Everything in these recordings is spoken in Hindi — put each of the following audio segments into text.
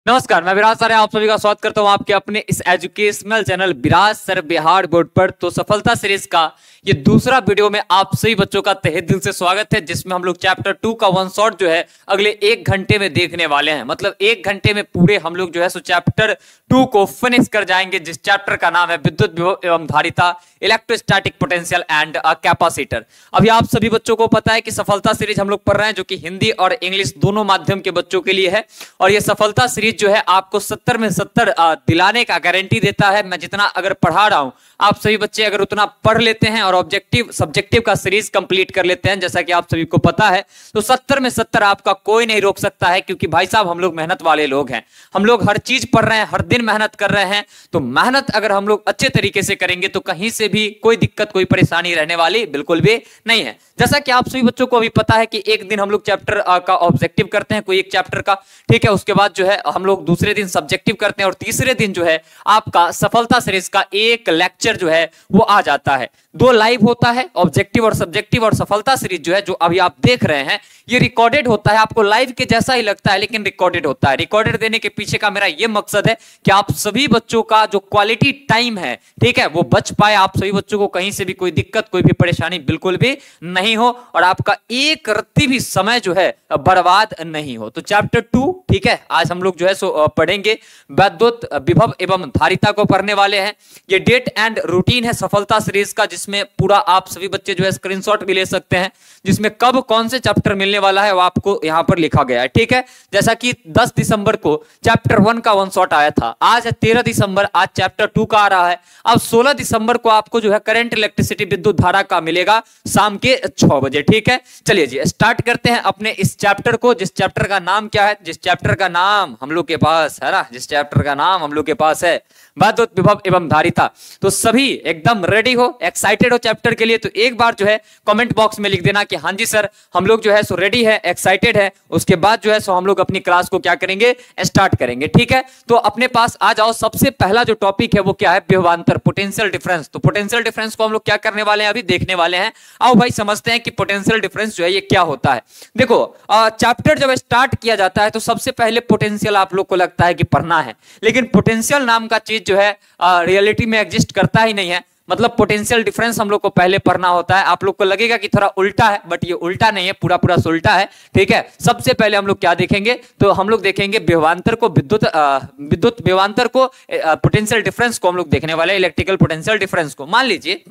नमस्कार, मैं विराज सर आप सभी का स्वागत करता हूं आपके अपने इस एजुकेशनल चैनल विराज सर बिहार बोर्ड पर। तो सफलता सीरीज का ये दूसरा वीडियो में आप सभी बच्चों का तहे दिल से स्वागत है, जिसमें हम लोग चैप्टर 2 का वन शॉट जो है अगले 1 घंटे में देखने वाले हैं। मतलब 1 घंटे में पूरे हम लोग जो है सो चैप्टर 2 को फिनिश कर जाएंगे, जिस चैप्टर का नाम है विद्युत विभव एवं धारिता, इलेक्ट्रोस्टैटिक पोटेंशियल एंड कैपेसिटर। अभी आप सभी बच्चों को पता है कि सफलता सीरीज हम लोग पढ़ रहे हैं, जो कि हिंदी और इंग्लिश दोनों माध्यम के बच्चों के लिए है। और ये सफलता सीरीज जो है आपको 70 में 70 दिलाने का गारंटी देता है। मैं जितना अगर पढ़ा रहा हूं, आप सभी बच्चे अगर उतना पढ़ लेते हैं और ऑब्जेक्टिव सब्जेक्टिव का सीरीज कंप्लीट कर लेते हैं, जैसा कि आप सभी को पता है, तो 70 में 70 आपका कोई नहीं रोक सकता है। क्योंकि भाई साहब हम लोग मेहनत वाले लोग हैं, हम लोग हर चीज पढ़ रहे हैं, हर दिन मेहनत कर रहे हैं। तो मेहनत अगर हम लोग अच्छे तरीके से करेंगे तो कहीं से भी कोई दिक्कत कोई परेशानी रहने वाली बिल्कुल भी नहीं है। जैसा कि आप सभी बच्चों को अभी पता है कि एक दिन हम लोग चैप्टर का ऑब्जेक्टिव करते हैं, कोई एक चैप्टर का, ठीक है। उसके बाद जो है हम लोग दूसरे दिन सब्जेक्टिव करते हैं और तीसरे दिन जो है आपका सफलता सीरीज का एक लेक्चर जो है वो आ जाता है। 2 लाइव होता है, ऑब्जेक्टिव और सब्जेक्टिव। और सफलता सीरीज जो है जो अभी आप देख रहे हैं ये रिकॉर्डेड होता है। आपको लाइव के जैसा ही लगता है लेकिन रिकॉर्डेड होता है। रिकॉर्डेड देने के पीछे का मेरा ये मकसद है कि आप सभी बच्चों का जो क्वालिटी टाइम है, ठीक है, वो बच पाए। आप सभी बच्चों को कहीं से भी कोई दिक्कत कोई भी परेशानी बिल्कुल भी नहीं हो और आपका एक रत्ती भी समय जो है बर्बाद नहीं हो। तो चैप्टर 2, ठीक है, आज हम लोग जो है सो पढ़ेंगे विद्युत विभव एवं धारिता को पढ़ने वाले हैं। ये डेट एंड रूटीन है सफलता सीरीज का, जिसमें पूरा आप सभी बच्चे जो है स्क्रीनशॉट भी ले सकते हैं, जिसमें कब कौन से चैप्टर मिलने वाला है वो आपको यहां पर लिखा गया है, ठीक है। जैसा कि 10 दिसंबर को चैप्टर 1 का वन शॉट आया था, आज है 13 दिसंबर, आज चैप्टर 2 का आ रहा है। अब 16 दिसंबर को आपको जो है करंट इलेक्ट्रिसिटी विद्युत धारा का मिलेगा शाम के 6 बजे, ठीक है। चलिए जी स्टार्ट करते हैं अपने इस चैप्टर को, जिस चैप्टर का नाम क्या है, जिस चैप्टर का नाम हम लोग के पास है ना, जिस चैप्टर का नाम हम लोग के पास है विद्युत विभव एवं धारिता। तो सभी एकदम रेडी हो, एक्साइटेड हो चैप्टर के लिए, तो एक बार जो है कमेंट बॉक्स में लिख देना कि हाँ जी सर हम लोग जो है सो रेडी है, एक्साइटेड है। उसके बाद जो है सो हम लोग अपनी क्लास को क्या करेंगे, स्टार्ट करेंगे, ठीक है। तो अपने पास आ जाओ। सबसे पहला जो टॉपिक है वो क्या है, विभवांतर, पोटेंशियल डिफरेंस। तो पोटेंशियल डिफरेंस को हम लोग क्या करने वाले हैं, अभी देखने वाले हैं। आओ भाई समझते हैं कि पोटेंशियल डिफरेंस जो है ये क्या होता है। देखो चैप्टर जब स्टार्ट किया जाता है तो सबसे पहले पोटेंशियल आप लोग को लगता है कि पढ़ना है, लेकिन पोटेंशियल नाम का चीज जो है रियलिटी में एग्जिस्ट करता ही नहीं है। मतलब पोटेंशियल डिफरेंस हम लोग को पहले पढ़ना होता है। आप लोग को लगेगा कि थोड़ा उल्टा है, बट ये उल्टा नहीं है, पूरा पूरा उल्टा है, ठीक है। सबसे पहले हम लोग क्या देखेंगे, तो हम लोग देखेंगे विभवांतर को, विद्युत विभवांतर को, पोटेंशियल डिफरेंस को हम लोग देखने वाले, इलेक्ट्रिकल पोटेंशियल डिफरेंस को। मान लीजिए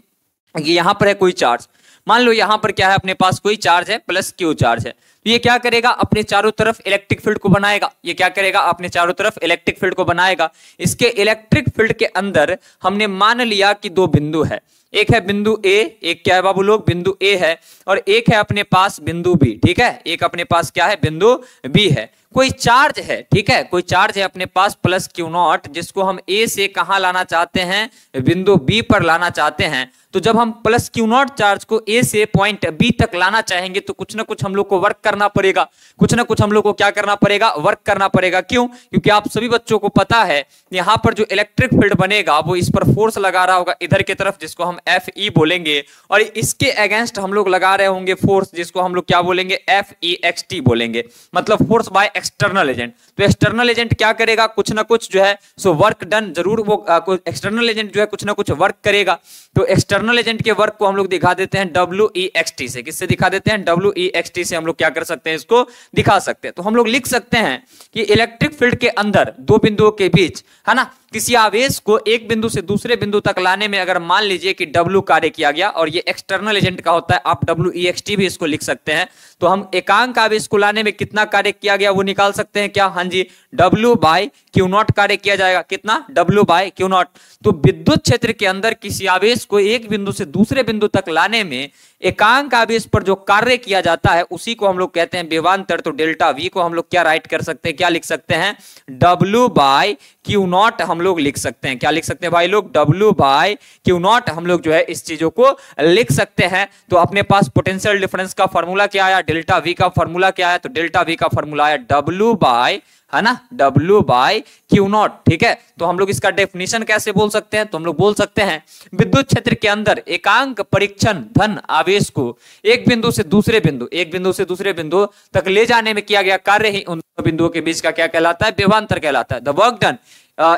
ये यहां पर है कोई चार्ज, मान लो यहां पर क्या है, अपने पास कोई चार्ज है प्लस क्यू चार्ज है। तो ये क्या करेगा, अपने चारों तरफ इलेक्ट्रिक फील्ड को बनाएगा। ये क्या करेगा, अपने चारों तरफ इलेक्ट्रिक फील्ड को बनाएगा। इसके इलेक्ट्रिक फील्ड के अंदर हमने मान लिया कि 2 बिंदु है, एक है बिंदु ए, एक क्या है बाबू लोग, बिंदु ए है, और एक है अपने पास बिंदु बी, ठीक है। एक अपने पास क्या है, बिंदु बी है। कोई चार्ज है, ठीक है, कोई चार्ज है अपने पास प्लस क्यू नॉट, जिसको हम ए से कहां लाना चाहते हैं, बिंदु बी पर लाना चाहते हैं। तो जब हम प्लस क्यू नॉट चार्ज को ए से पॉइंट बी तक लाना चाहेंगे तो कुछ ना कुछ हम लोग को वर्क करना पड़ेगा, कुछ ना कुछ हम लोग को क्या करना पड़ेगा, वर्क करना पड़ेगा। क्यों? क्योंकि आप सभी बच्चों को पता है यहां पर जो इलेक्ट्रिक फील्ड बनेगा वो इस पर फोर्स लगा रहा होगा इधर की तरफ, जिसको हम एफ ई बोलेंगे, और इसके अगेंस्ट हम लोग लगा रहे होंगे फोर्स, जिसको हम लोग क्या बोलेंगे, एफ ई एक्स टी बोलेंगे, मतलब फोर्स बाय एक्सटर्नल एजेंट। तो एक्सटर्नल एजेंट क्या करेगा, कुछ ना कुछ जो है सो वर्क डन जरूर, वो एक्सटर्नल एजेंट जो है कुछ ना कुछ वर्क करेगा। तो एक्सटर्नल एजेंट के वर्क को हम लोग दिखा देते हैं WEXT से। किससे दिखा देते हैं, WEXT से हम लोग क्या कर सकते हैं, इसको दिखा सकते हैं। तो हम लोग लिख सकते हैं कि इलेक्ट्रिक फील्ड के अंदर 2 बिंदुओं के बीच, है ना, किसी आवेश को एक बिंदु से दूसरे बिंदु तक लाने में अगर मान लीजिए कि W कार्य किया गया, और ये एक्सटर्नल एजेंट का होता है, आप WEXT भी इसको लिख सकते हैं। तो हम एकांक आवेश को लाने में कितना कार्य किया गया वो निकाल सकते हैं क्या, हाँ जी, W बाय क्यू नॉट कार्य किया जाएगा। कितना, W बाय क्यू नॉट। तो विद्युत क्षेत्र के अंदर किसी आवेश को एक बिंदु से दूसरे बिंदु तक लाने में एकांक आवेश पर जो कार्य किया जाता है उसी को हम लोग कहते हैं विभवांतर। तो डेल्टा V को हम लोग क्या राइट कर सकते हैं, क्या लिख सकते हैं, W बाय क्यू नॉट हम लोग लिख सकते हैं। क्या लिख सकते हैं भाई लोग, W बाय क्यू नॉट हम लोग जो है इस चीजों को लिख सकते हैं। तो अपने पास पोटेंशियल डिफरेंस का फॉर्मूला क्या आया, डेल्टा V का फॉर्मूला क्या है, तो डेल्टा V का फॉर्मूला है W बाय है ना, W बाय क्यू नॉट। ठीक है, तो हम लोग इसका डेफिनेशन कैसे बोल सकते हैं, तो हम लोग बोल सकते हैं विद्युत क्षेत्र के अंदर एकांक परीक्षण धन आवेश को एक बिंदु से दूसरे बिंदु तक ले जाने में किया गया कार्य ही उन बिंदुओं के बीच का क्या कहलाता है, विभवांतर कहलाता है। The work done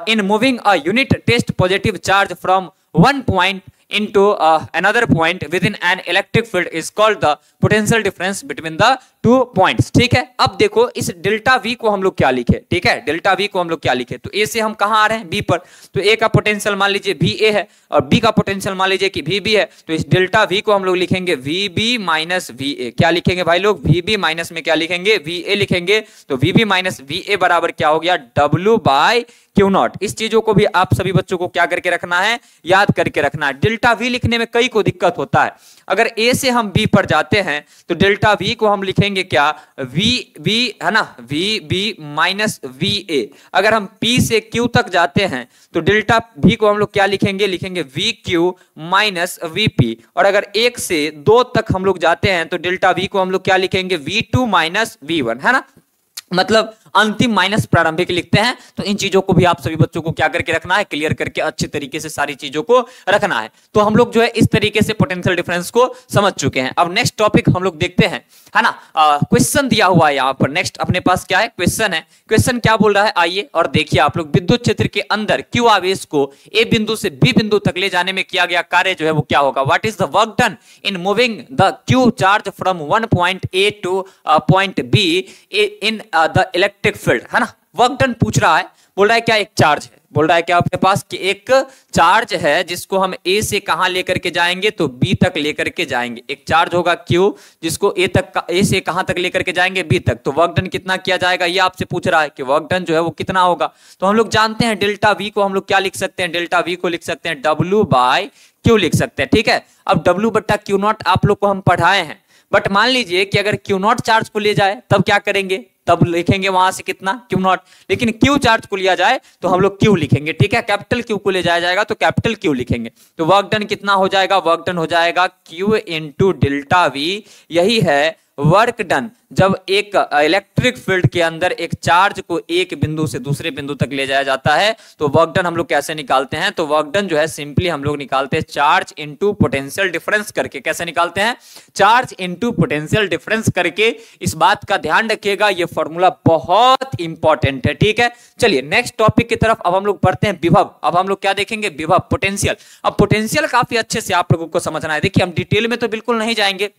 in moving a unit test positive charge from one point into another point within an electric field is called the potential difference between the two points। ठीक है, अब देखो इस डेल्टा V को हम लोग क्या लिखे, ठीक है, डेल्टा V को हम लोग क्या लिखे, तो A से हम कहाँ आ रहे हैं, B पर, तो A का पोटेंशियल मान लीजिए VA है और B का पोटेंशियल मान लीजिए कि VB है, तो इस डेल्टा V को हम लोग लिखेंगे VB माइनस VA। क्या लिखेंगे भाई लोग, VB माइनस में क्या लिखेंगे, VA लिखेंगे, तो VB माइनस VA बराबर क्या हो गया, W बाय क्यू नॉट। इस चीजों को भी आप सभी बच्चों को क्या करके रखना है, याद करके रखना है। डेल्टा V लिखने में कई को दिक्कत होता है, अगर A से हम B पर जाते हैं तो डेल्टा V को हम लिखेंगे क्या, VB है ना, VB माइनस VA। अगर हम P से Q तक जाते हैं तो डेल्टा V को हम लोग क्या लिखेंगे, लिखेंगे VQ माइनस VP। और अगर 1 से 2 तक हम लोग जाते हैं तो डेल्टा V को हम लोग क्या लिखेंगे, V2 माइनस V1, है ना, मतलब अंतिम माइनस प्रारंभिक लिखते हैं। तो इन चीजों को भी आप सभी बच्चों को क्या करके रखना है, क्लियर करके अच्छे तरीके से सारी चीजों को रखना है। तो हम लोग जो है इस तरीके से पोटेंशियल डिफरेंस को समझ चुके हैं। अब नेक्स्ट टॉपिक हम लोग देखते हैं, है ना, क्वेश्चन दिया हुआ है यहाँ पर। नेक्स्ट अपने पास क्या है, क्वेश्चन है। क्वेश्चन क्या बोल रहा है, आइए और देखिए आप लोग। विद्युत क्षेत्र के अंदर क्यू आवेश को ए बिंदु से बी बिंदु तक ले जाने में किया गया कार्य जो है वो क्या होगा, what is the work done in moving the Q charge from one point A two point be in the electric field, है ना। वर्क डन पूछ रहा है, बोल रहा है क्या, एक चार्ज है, बोल रहा है क्या अपने पास कि एक चार्ज है जिसको हम ए से कहां लेकर के जाएंगे, तो बी तक लेकर के जाएंगे। एक चार्ज होगा क्यू जिसको ए से कहां तक लेकर के जाएंगे, बी तक। तो वर्क डन कितना किया जाएगा, ये आपसे पूछ रहा है कि वर्क डन जो है वो कितना होगा। तो हम लोग जानते हैं डेल्टा वी को हम लोग क्या लिख सकते हैं, डेल्टा वी को लिख सकते हैं W बाय क्यू लिख सकते हैं। ठीक है, अब W बट्टा क्यू नॉट आप लोग को हम पढ़ाए हैं, बट मान लीजिए कि अगर क्यू नॉट चार्ज को ले जाए तब क्या करेंगे, तब लिखेंगे वहां से कितना, क्यू नॉट। लेकिन क्यू चार्ज को लिया जाए तो हम लोग क्यू लिखेंगे। ठीक है, कैपिटल क्यू को ले जाया जाएगा तो कैपिटल क्यू लिखेंगे। तो वर्क डन कितना हो जाएगा, वर्क डन हो जाएगा क्यू इंटू डेल्टा वी। यही है वर्क डन जब एक इलेक्ट्रिक फील्ड के अंदर एक चार्ज को एक बिंदु से दूसरे बिंदु तक ले जाया जाता है। तो वर्क डन हम लोग कैसे निकालते हैं, तो वर्क डन जो है सिंपली हम लोग निकालते हैं चार्ज इनटू पोटेंशियल डिफरेंस करके। कैसे निकालते हैं, चार्ज इनटू पोटेंशियल डिफरेंस करके। इस बात का ध्यान रखिएगा, ये फॉर्मूला बहुत इंपॉर्टेंट है। ठीक है, चलिए नेक्स्ट टॉपिक की तरफ अब हम लोग बढ़ते हैं, विभव। अब हम लोग क्या देखेंगे, विभव, पोटेंशियल। अब पोटेंशियल काफी अच्छे से आप लोगों को समझना है। देखिए हम डिटेल में तो बिल्कुल नहीं जाएंगे,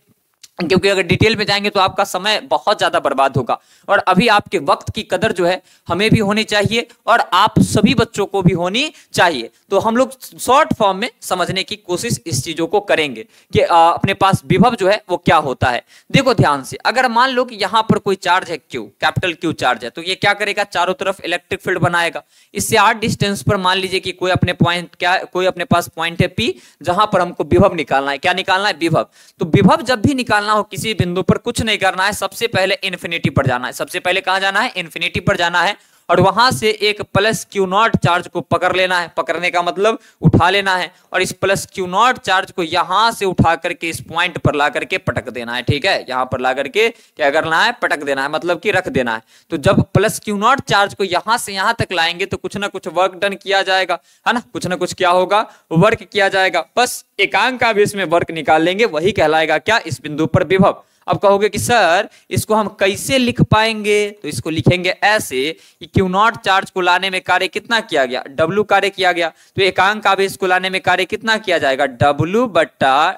क्योंकि अगर डिटेल में जाएंगे तो आपका समय बहुत ज्यादा बर्बाद होगा। और अभी आपके वक्त की कदर जो है हमें भी होनी चाहिए और आप सभी बच्चों को भी होनी चाहिए। तो हम लोग शॉर्ट फॉर्म में समझने की कोशिश इस चीजों को करेंगे कि अपने पास विभव जो है वो क्या होता है। देखो ध्यान से, अगर मान लो कि यहां पर कोई चार्ज है क्यू, कैपिटल क्यू चार्ज है, तो ये क्या करेगा, चारों तरफ इलेक्ट्रिक फील्ड बनाएगा। इससे आर डिस्टेंस पर मान लीजिए कि कोई अपने पॉइंट क्या, कोई अपने पास पॉइंट है पी, जहां पर हमको विभव निकालना है। क्या निकालना है, विभव। तो विभव जब भी निकालना हो किसी बिंदु पर कुछ नहीं करना है, सबसे पहले इन्फिनिटी पर जाना है। सबसे पहले कहां जाना है, इन्फिनिटी पर जाना है और वहां से एक प्लस क्यू नॉट चार्ज को पकड़ लेना है। पकड़ने का मतलब उठा लेना है और इस प्लस क्यू नॉट चार्ज को यहां से उठा करके इस पॉइंट पर ला करके पटक देना है। ठीक है, यहां पर ला करके क्या करना है, पटक देना है, मतलब कि रख देना है। तो जब प्लस क्यू नॉट चार्ज को यहां से यहां तक लाएंगे तो कुछ ना कुछ वर्क डन किया जाएगा, है ना, कुछ ना कुछ क्या होगा, वर्क किया जाएगा। बस एकांक आवेश में वर्क निकाल लेंगे, वही कहलाएगा क्या, इस बिंदु पर विभव। अब कहोगे कि सर इसको हम कैसे लिख पाएंगे, तो इसको लिखेंगे ऐसे कि क्यू नॉट चार्ज को लाने में कार्य कितना किया गया, W कार्य किया गया। तो एकांक आवेश को लाने में कार्य कितना किया जाएगा, W बट्टा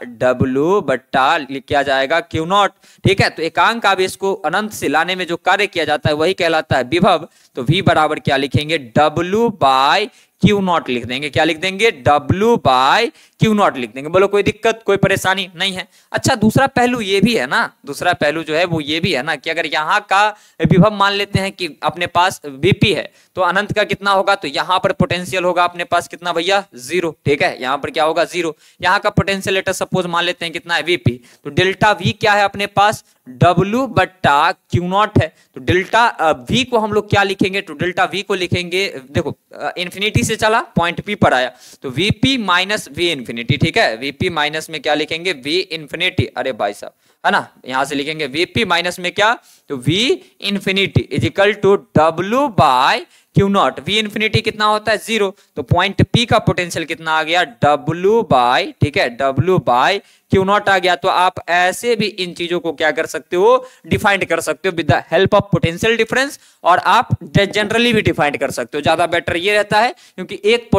किया जाएगा क्यू नॉट। ठीक है, तो एकांक आवेश को अनंत से लाने में जो कार्य किया जाता है वही कहलाता है विभव। तो V बराबर क्या लिखेंगे, W बाय क्यू नॉट लिख देंगे। क्या लिख देंगे, W बाय क्यू नॉट लिख देंगे। बोलो कोई दिक्कत, कोई परेशानी नहीं है। अच्छा दूसरा पहलू ये भी है ना, दूसरा पहलू जो है वो ये भी है ना कि अगर यहाँ का विभव मान लेते हैं कि अपने पास VP है तो अनंत का कितना होगा, तो यहाँ पर पोटेंशियल होगा अपने पास कितना भैया, 0। ठीक है, यहाँ पर क्या होगा, 0। यहाँ का पोटेंशियल लेटर सपोज मान लेते हैं कितना है, VP। तो डेल्टा V क्या है अपने पास, W बट्टा क्यू नॉट है। तो डेल्टा V को हम लोग क्या लिखेंगे, तो डेल्टा V को लिखेंगे, देखो इन्फिनिटी से से चला, पॉइंट पी पर आया, तो वीपी माइनस वी इन्फिनिटी, ठीक है, वीपी माइनस में क्या लिखेंगे, वी इन्फिनिटी, अरे भाई साहब, है ना, यहां से लिखेंगे वीपी माइनस में क्या, तो V infinity is equal to W by Q naught. V infinity कितना होता है, 0, तो पॉइंट पी का पोटेंशियल कितना आ गया, डब्ल्यू बाय, ठीक है, डब्ल्यू बाय क्यू नॉट आ गया। तो आप ऐसे भी इन चीजों को क्या कर सकते हो, डिफाइंड कर सकते हो with the help of potential difference, और आप जनरली भी डिफाइंड कर सकते हो। ज्यादा बेटर ये रहता है, क्योंकि एक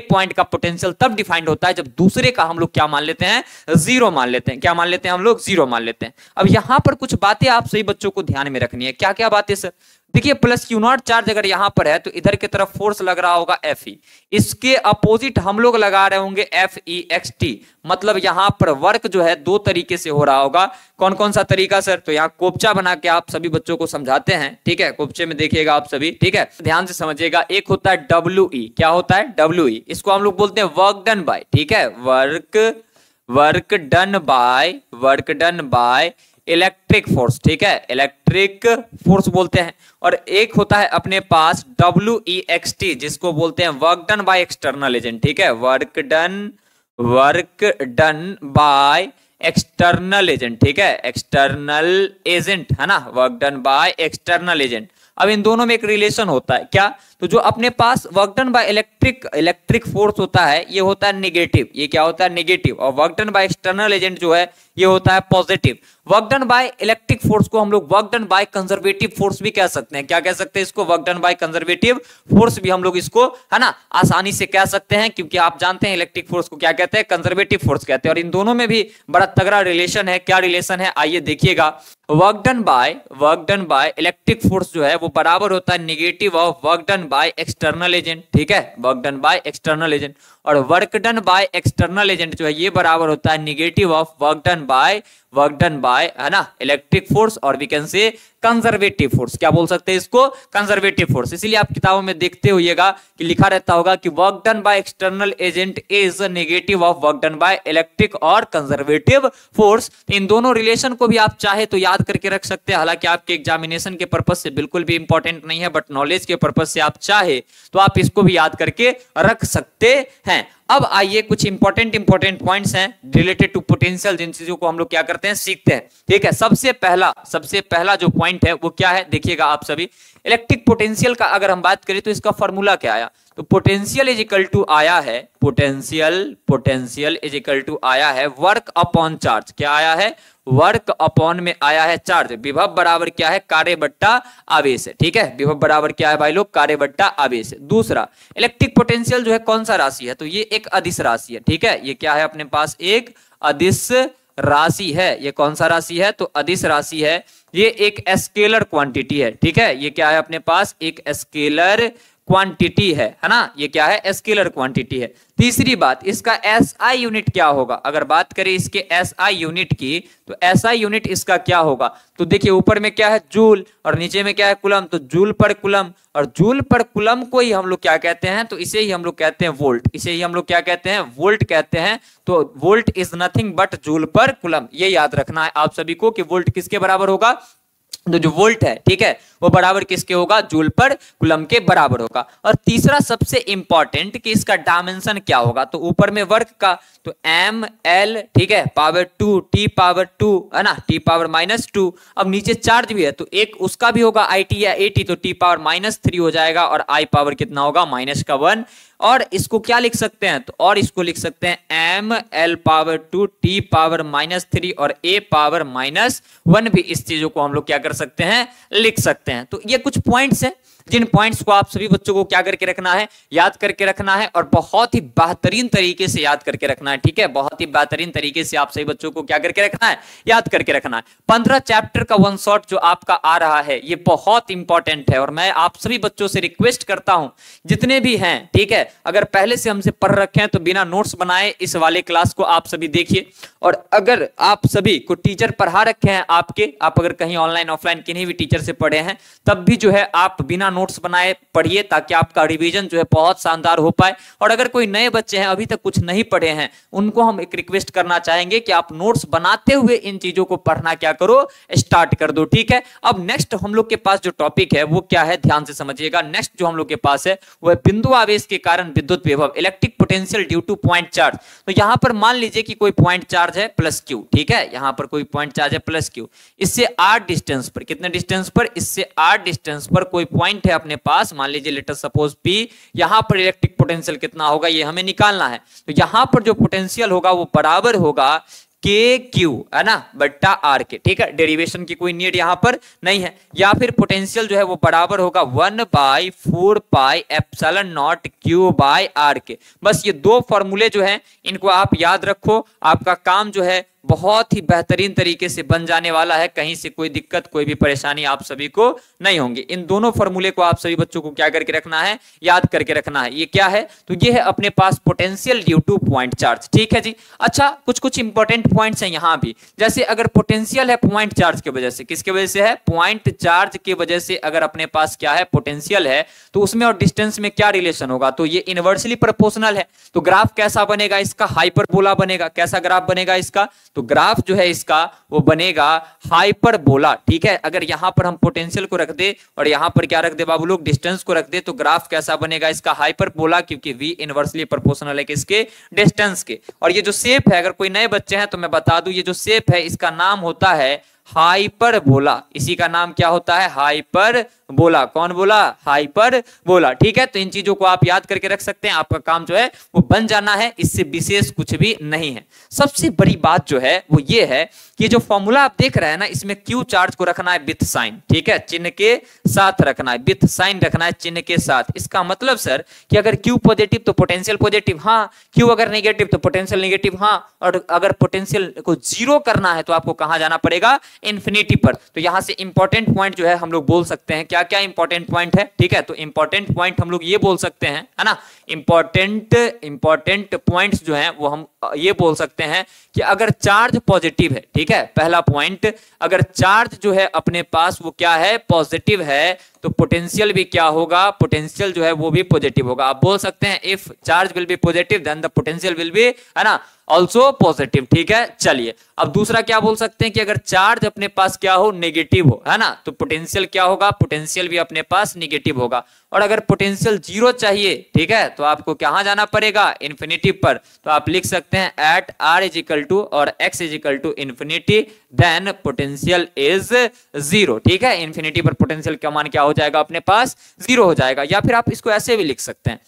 पॉइंट का पोटेंशियल तब डिफाइंड होता है जब दूसरे का हम लोग क्या मान लेते हैं, 0 मान लेते हैं। क्या मान लेते हैं हम लोग, 0 मान लेते हैं। अब यहां पर कुछ बातें आप सही बच्चों को ध्यान में रखनी है। क्या क्या बातें सर, देखिए प्लस क्यू नॉट चार्ज अगर यहां पर है तो इधर की तरफ फोर्स लग रहा होगा Fe, इसके अपोजिट हम लोग लगा रहे होंगे Fext, मतलब यहां पर वर्क जो है दो तरीके से हो रहा होगा। कौन कौन सा तरीका सर, तो यहां कोपचा बना के आप सभी बच्चों को समझाते हैं, ठीक है, कोपचे में देखिएगा आप सभी, ठीक है, ध्यान से समझिएगा। एक होता है WE, क्या होता है WE, इसको हम लोग बोलते हैं वर्क डन बाय, ठीक है, work done by electric force, ठीक है, इलेक्ट्रिक फोर्स बोलते हैं। और एक होता है अपने पास WEXT, जिसको बोलते हैं work done by external agent, ठीक है, work done by external agent, ठीक है, एक्सटर्नल एजेंट, है ना, work done by external agent. अब इन दोनों में एक रिलेशन होता है, क्या, तो जो अपने पास work done by electric force होता है ये होता है नेगेटिव, ये क्या होता है, नेगेटिव, और work done by external agent जो है ये होता है positive. Work done by electric force को हम लोग work done by conservative force भी कह सकते हैं। क्या कह सकते हैं इसको, work done by conservative force भी हम लोग इसको, है ना, आसानी से कह सकते हैं, क्योंकि आप जानते हैं इलेक्ट्रिक फोर्स को क्या कहते हैं, कंजर्वेटिव फोर्स कहते हैं। और इन दोनों में भी बड़ा तगड़ा रिलेशन है। क्या रिलेशन है, आइए देखिएगा। Work done by electric force जो है वो बराबर होता है negative of work done by external agent, ठीक है, work done by external agent. और work done by external agent जो है ये बराबर होता है negative of work done by, है ना, इलेक्ट्रिक फोर्स, और we can say conservative force. क्या बोल सकते हैं इसको, कंजर्वेटिव फोर्स। इसीलिए आप किताबों में देखते होइएगा कि लिखा रहता होगा कि work done by external agent is negative of work done by electric और कंजर्वेटिव फोर्स। इन दोनों रिलेशन को भी आप चाहे तो याद करके रख सकते हैं। हालांकि आपके एग्जामिनेशन के पर्पज से बिल्कुल भी इंपॉर्टेंट नहीं है, बट नॉलेज के पर्पज से आप चाहे तो आप इसको भी याद करके रख सकते हैं। अब आइए कुछ इंपॉर्टेंट पॉइंट्स हैं रिलेटेड टू पोटेंशियल, जिन चीजों को हम लोग क्या करते हैं, सीखते हैं, ठीक है। सबसे पहला जो पॉइंट है वो क्या है, देखिएगा आप सभी। इलेक्ट्रिक पोटेंशियल का अगर हम बात करें तो इसका फॉर्मूला क्या आया, तो पोटेंशियल इज इक्वल टू आया है, पोटेंशियल इज इक्वल टू आया है वर्क अपॉन चार्ज। क्या आया है, वर्क अपॉन में आया है चार्ज। विभव बराबर क्या है, कार्य बट्टा आवेश है, ठीक है, विभव बराबर क्या है भाई लोग, कार्य बट्टा आवेश है। दूसरा, इलेक्ट्रिक पोटेंशियल जो है कौन सा राशि है, तो ये एक अदिश राशि है, ठीक है, ये क्या है अपने पास, एक अदिश राशि है। ये कौन सा राशि है, तो अदिश राशि है। ये एक स्केलर क्वांटिटी है, ठीक है, ये क्या है अपने पास, एक स्केलर क्वांटिटी है ना, ये क्या है, स्केलर क्वांटिटी है। तीसरी बात, इसका एसआई यूनिट क्या होगा, अगर बात करें इसके एसआई यूनिट की, तो एसआई यूनिट इसका क्या होगा, तो देखिए ऊपर में क्या है जूल और नीचे में क्या है कुलम, तो जूल पर कुलम, और जूल पर कुलम को ही हम लोग क्या कहते हैं, तो इसे ही हम लोग कहते हैं वोल्ट, इसे ही हम लोग क्या कहते हैं, वोल्ट कहते हैं। तो volt is nothing but joule per coulomb, ये याद रखना है आप सभी को कि वोल्ट किसके बराबर होगा, तो जो वोल्ट है, ठीक है, वो बराबर किसके होगा, जूल पर कुलम के बराबर होगा। और तीसरा सबसे इंपॉर्टेंट कि इसका डायमेंशन क्या होगा, तो ऊपर में वर्क का तो एम एल, ठीक है, पावर 2 टी पावर 2, है ना, टी पावर -2। अब नीचे चार्ज भी है तो एक उसका भी होगा IT या AT, तो टी पावर -3 हो जाएगा, और आई पावर कितना होगा, -1। और इसको क्या लिख सकते हैं, तो और इसको लिख सकते हैं M L power 2 T power -3 और ए पावर -1 भी इस चीजों को हम लोग क्या कर सकते हैं, लिख सकते हैं। तो ये कुछ पॉइंट्स हैं जिन पॉइंट्स को आप सभी बच्चों को क्या करके रखना है, याद करके रखना है, और बहुत ही बेहतरीन तरीके से याद करके रखना है, ठीक है, बहुत ही बेहतरीन तरीके से आप सभी बच्चों को क्या करके रखना है, याद करके रखना है। 15 चैप्टर का वन शॉट जो आपका आ रहा है ये बहुत इंपॉर्टेंट है, और मैं आप सभी बच्चों से रिक्वेस्ट करता हूं जितने भी हैं, ठीक है, अगर पहले से हमसे पढ़ रखे हैं तो बिना नोट्स बनाए इस वाले क्लास को आप सभी देखिए। और अगर आप सभी को टीचर पढ़ा रखे हैं आपके, आप अगर कहीं ऑनलाइन ऑफलाइन किन्हीं भी टीचर से पढ़े हैं, तब भी जो है आप बिना नोट्स बनाए, पढ़िए, ताकि आपका रिवीजन जो है बहुत शानदार हो पाए। और अगर कोई नए बच्चे हैं अभी तक कुछ नहीं पढ़े हैं, उनको हम एक रिक्वेस्ट करना चाहेंगे कि आप नोट्स बनाते हुए इन चीजों को पढ़ना क्या करो, स्टार्ट कर दो, ठीक है। अब नेक्स्ट हम लोग के पास जो टॉपिक है वो क्या है, ध्यान से समझिएगा। नेक्स्ट जो हम लोग के पास है वो है बिंदु आवेश के कारण विद्युत विभव, electric potential due to point charge. तो यहां पर मान लीजिए कि कोई पॉइंट चार्ज है प्लस क्यू, ठीक है, यहां पर कोई पॉइंट चार्ज है प्लस क्यू, इससे आर डिस्टेंस पर, कितने डिस्टेंस पर, इससे आर डिस्टेंस पर कोई पॉइंट है अपने पास, मान लीजिए लेट अस सपोज पी। यहां पर इलेक्ट्रिक पोटेंशियल कितना होगा ये हमें निकालना है। तो यहां पर जो पोटेंशियल होगा वो बराबर होगा के क्यू, है ना, बट्टा आर के, ठीक है। डेरिवेशन की कोई नीड यहां पर नहीं है। या फिर पोटेंशियल जो है वो बराबर होगा 1/4 pi epsilon naught Q by R के। बस ये दो फॉर्मूले जो हैं इनको आप याद रखो, आपका काम जो है बहुत ही बेहतरीन तरीके से बन जाने वाला है। कहीं से कोई दिक्कत, कोई भी परेशानी आप सभी को नहीं होंगी। इन दोनों फॉर्मूले को आप सभी बच्चों को क्या करके रखना है, याद करके रखना है। ये क्या है, तो ये है अपने पास potential due to point charge, ठीक है जी। अच्छा, कुछ कुछ इंपॉर्टेंट पॉइंट्स हैं यहां भी, जैसे अगर पोटेंशियल है पॉइंट चार्ज की वजह से, किसके वजह से है, पॉइंट चार्ज की वजह से अगर अपने पास क्या है, पोटेंशियल है, तो उसमें और डिस्टेंस में क्या रिलेशन होगा, तो ये इनवर्सली प्रोपोर्शनल है। तो ग्राफ कैसा बनेगा इसका, हाइपरबोला बनेगा। कैसा ग्राफ बनेगा इसका, तो ग्राफ जो है इसका वो बनेगा हाइपरबोला, ठीक है। अगर यहां पर हम पोटेंशियल को रख दे और यहां पर क्या रख दे बाबू लोग, डिस्टेंस को रख दे, तो ग्राफ कैसा बनेगा इसका, हाइपरबोला, क्योंकि v इनवर्सली प्रोपोर्शनल है किसके, डिस्टेंस के। और ये जो शेप है, अगर कोई नए बच्चे हैं तो मैं बता दूं, ये जो शेप है इसका नाम होता है हाइपरबोला। इसी का नाम क्या होता है, हाइपरबोला। कौन बोला, हाइपरबोला, ठीक है। तो इन चीजों को आप याद करके रख सकते हैं, आपका काम जो है वो बन जाना है, इससे विशेष कुछ भी नहीं है। सबसे बड़ी बात जो है वो ये है कि जो फॉर्मूला आप देख रहे हैं ना, इसमें क्यू चार्ज को रखना है विथ साइन, ठीक है, चिन्ह के साथ रखना है, विथ साइन रखना है, चिन्ह के साथ। इसका मतलब सर कि अगर क्यू पॉजिटिव तो पोटेंशियल पॉजिटिव, हाँ, क्यू अगर नेगेटिव तो पोटेंशियल नेगेटिव, हाँ। और अगर पोटेंशियल को जीरो करना है तो आपको कहां जाना पड़ेगा, इंफिनिटी पर। तो यहां से इंपॉर्टेंट पॉइंट जो है हम लोग बोल सकते हैं, क्या क्या इंपॉर्टेंट पॉइंट है, ठीक है। तो इंपॉर्टेंट पॉइंट हम लोग ये बोल सकते हैं, है ना, इंपॉर्टेंट पॉइंट्स जो हैं वो हम ये बोल सकते हैं कि अगर चार्ज पॉजिटिव है, ठीक है, पहला पॉइंट, अगर चार्ज जो है अपने पास वो क्या है, पॉजिटिव है, तो पोटेंशियल भी क्या होगा, पोटेंशियल जो है वो भी पॉजिटिव होगा। आप बोल सकते हैं if charge will be positive then the potential will be, है ना, ऑल्सो पॉजिटिव, ठीक है। चलिए अब दूसरा क्या बोल सकते हैं कि अगर चार्ज अपने पास क्या हो, नेगेटिव हो, है ना, तो पोटेंशियल क्या होगा, पोटेंशियल भी अपने पास नेगेटिव होगा। और अगर पोटेंशियल जीरो चाहिए, ठीक है, तो आपको कहां जाना पड़ेगा, इन्फिनिटी पर। तो आप लिख सकते हैं at r is equal to और x is equal to infinity, then potential is zero, ठीक है। इन्फिनिटी पर पोटेंशियल का मान क्या हो जाएगा, अपने पास जीरो हो जाएगा। या फिर आप इसको ऐसे भी लिख सकते हैं,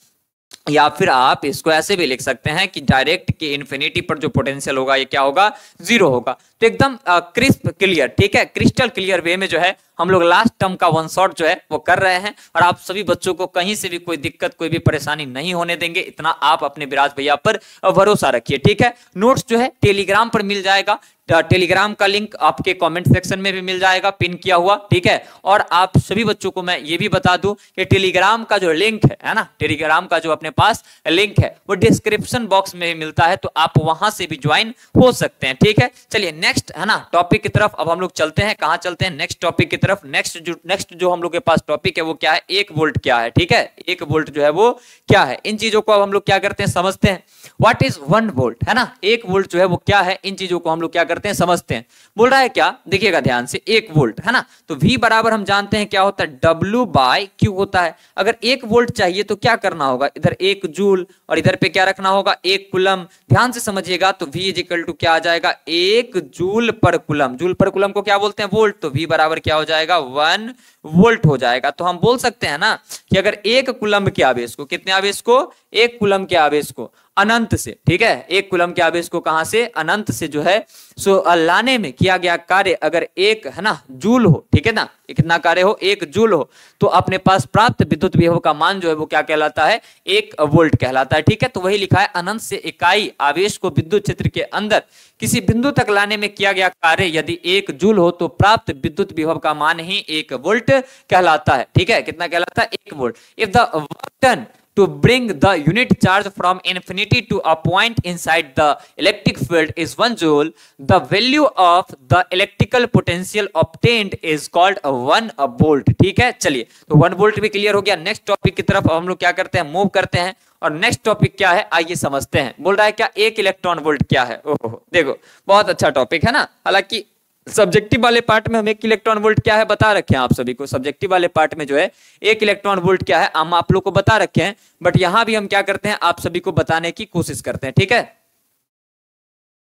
या फिर आप इसको ऐसे भी लिख सकते हैं कि डायरेक्ट के इन्फिनिटी पर जो पोटेंशियल होगा ये क्या होगा, जीरो होगा। तो एकदम क्रिस्प क्लियर, ठीक है, क्रिस्टल क्लियर वे में जो है हम लोग लास्ट टर्म का वन शॉट जो है वो कर रहे हैं। और आप सभी बच्चों को कहीं से भी कोई दिक्कत, कोई भी परेशानी नहीं होने देंगे, इतना आप अपने विराज भैया पर भरोसा रखिए, ठीक है। नोट्स जो है टेलीग्राम पर मिल जाएगा, टेलीग्राम का लिंक आपके कमेंट सेक्शन में भी मिल जाएगा पिन किया हुआ, ठीक है। और आप सभी बच्चों को मैं ये भी बता दूं कि टेलीग्राम का जो लिंक है ना, टेलीग्राम का जो अपने पास लिंक है वो डिस्क्रिप्शन बॉक्स में मिलता है, तो आप वहां से भी ज्वाइन हो सकते हैं, ठीक है। चलिए नेक्स्ट, है ना, टॉपिक की तरफ अब हम लोग चलते हैं। कहां चलते हैं, नेक्स्ट टॉपिक की तरफ। नेक्स्ट जो हम लोग के पास टॉपिक है वो क्या है, 1 वोल्ट क्या है, ठीक है, 1 वोल्ट जो है वो क्या है। इन चीजों को अब हम लोग क्या करते हैं, समझते हैं। व्हाट इज 1 वोल्ट, है ना, 1 वोल्ट जो है वो क्या है, इन चीजों को हम लोग क्या करते हैं, समझते हैं। बोल रहा है क्या, देखिएगा ध्यान से, 1 वोल्ट, है ना, तो V बराबर हम जानते हैं क्या होता है, W बाय Q होता है। अगर 1 वोल्ट चाहिए तो क्या करना होगा, इधर 1 जूल और इधर पे क्या रखना होगा, 1 कुलम। ध्यान से समझिएगा, तो V इज इक्वल टू क्या आ जाएगा, 1 joule per coulomb. Joule per coulomb को क्या बोलते हैं, वोल्ट। तो V बराबर क्या हो जाएगा, 1 वोल्ट हो जाएगा। तो हम बोल सकते हैं ना कि अगर 1 कुलम के आवेश को, कितने आवेश को, 1 कुलम के आवेश को अनंत से, ठीक है, 1 कुलम के आवेश को कहां से, अनंत से जो है सो लाने में किया गया कार्य अगर 1, है ना, जूल हो, ठीक है ना, कितना कार्य हो, 1 जूल हो, तो अपने पास प्राप्त विद्युत विभव का मान जो है वो क्या कहलाता है, 1 वोल्ट कहलाता है, ठीक है। तो वही लिखा है, अनंत से इकाई आवेश को विद्युत क्षेत्र के अंदर किसी बिंदु तक लाने में किया गया कार्य यदि 1 जूल हो तो प्राप्त विद्युत विभव का मान ही 1 वोल्ट कहलाता है, ठीक है। कितना कहलाता है, 1 volt. If the work done to bring the unit charge from infinity to a point inside the electric field is 1 joule. The value of the electrical potential obtained is called 1 volt. ठीक है, चलिए तो 1 वोल्ट भी क्लियर हो गया। नेक्स्ट टॉपिक की तरफ हम लोग क्या करते हैं, मूव करते हैं। और नेक्स्ट टॉपिक क्या है, आइए समझते हैं। बोल रहा है क्या, 1 इलेक्ट्रॉन वोल्ट क्या है। ओहो, देखो बहुत अच्छा टॉपिक है ना। हालांकि सब्जेक्टिव वाले पार्ट में हम 1 इलेक्ट्रॉन वोल्ट क्या है बता रखे हैं आप सभी को। सब्जेक्टिव वाले पार्ट में जो है 1 इलेक्ट्रॉन वोल्ट क्या है हम आप लोग को बता रखे हैं, बट यहां भी हम क्या करते हैं, आप सभी को बताने की कोशिश करते हैं। ठीक है,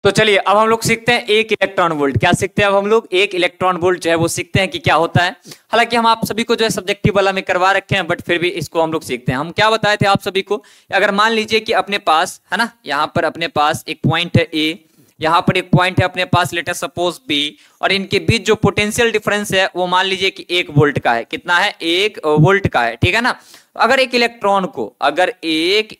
तो चलिए अब हम लोग सीखते हैं 1 इलेक्ट्रॉन वोल्ट। क्या सीखते हैं अब हम लोग, 1 इलेक्ट्रॉन वोल्ट जो है वो सीखते हैं कि क्या होता है। हालांकि हम आप सभी को जो है सब्जेक्टिव वाला में करवा रखे हैं, बट फिर भी इसको हम लोग सीखते हैं। हम क्या बताए थे आप सभी को, अगर मान लीजिए कि अपने पास है ना, यहाँ पर अपने पास एक पॉइंट है ए, यहाँ पर एक पॉइंट है अपने पास लेट अस सपोज बी, और इनके बीच जो पोटेंशियल डिफरेंस है वो मान लीजिए कि 1 वोल्ट का है। कितना है, 1 वोल्ट का है। ठीक है ना। अगर एक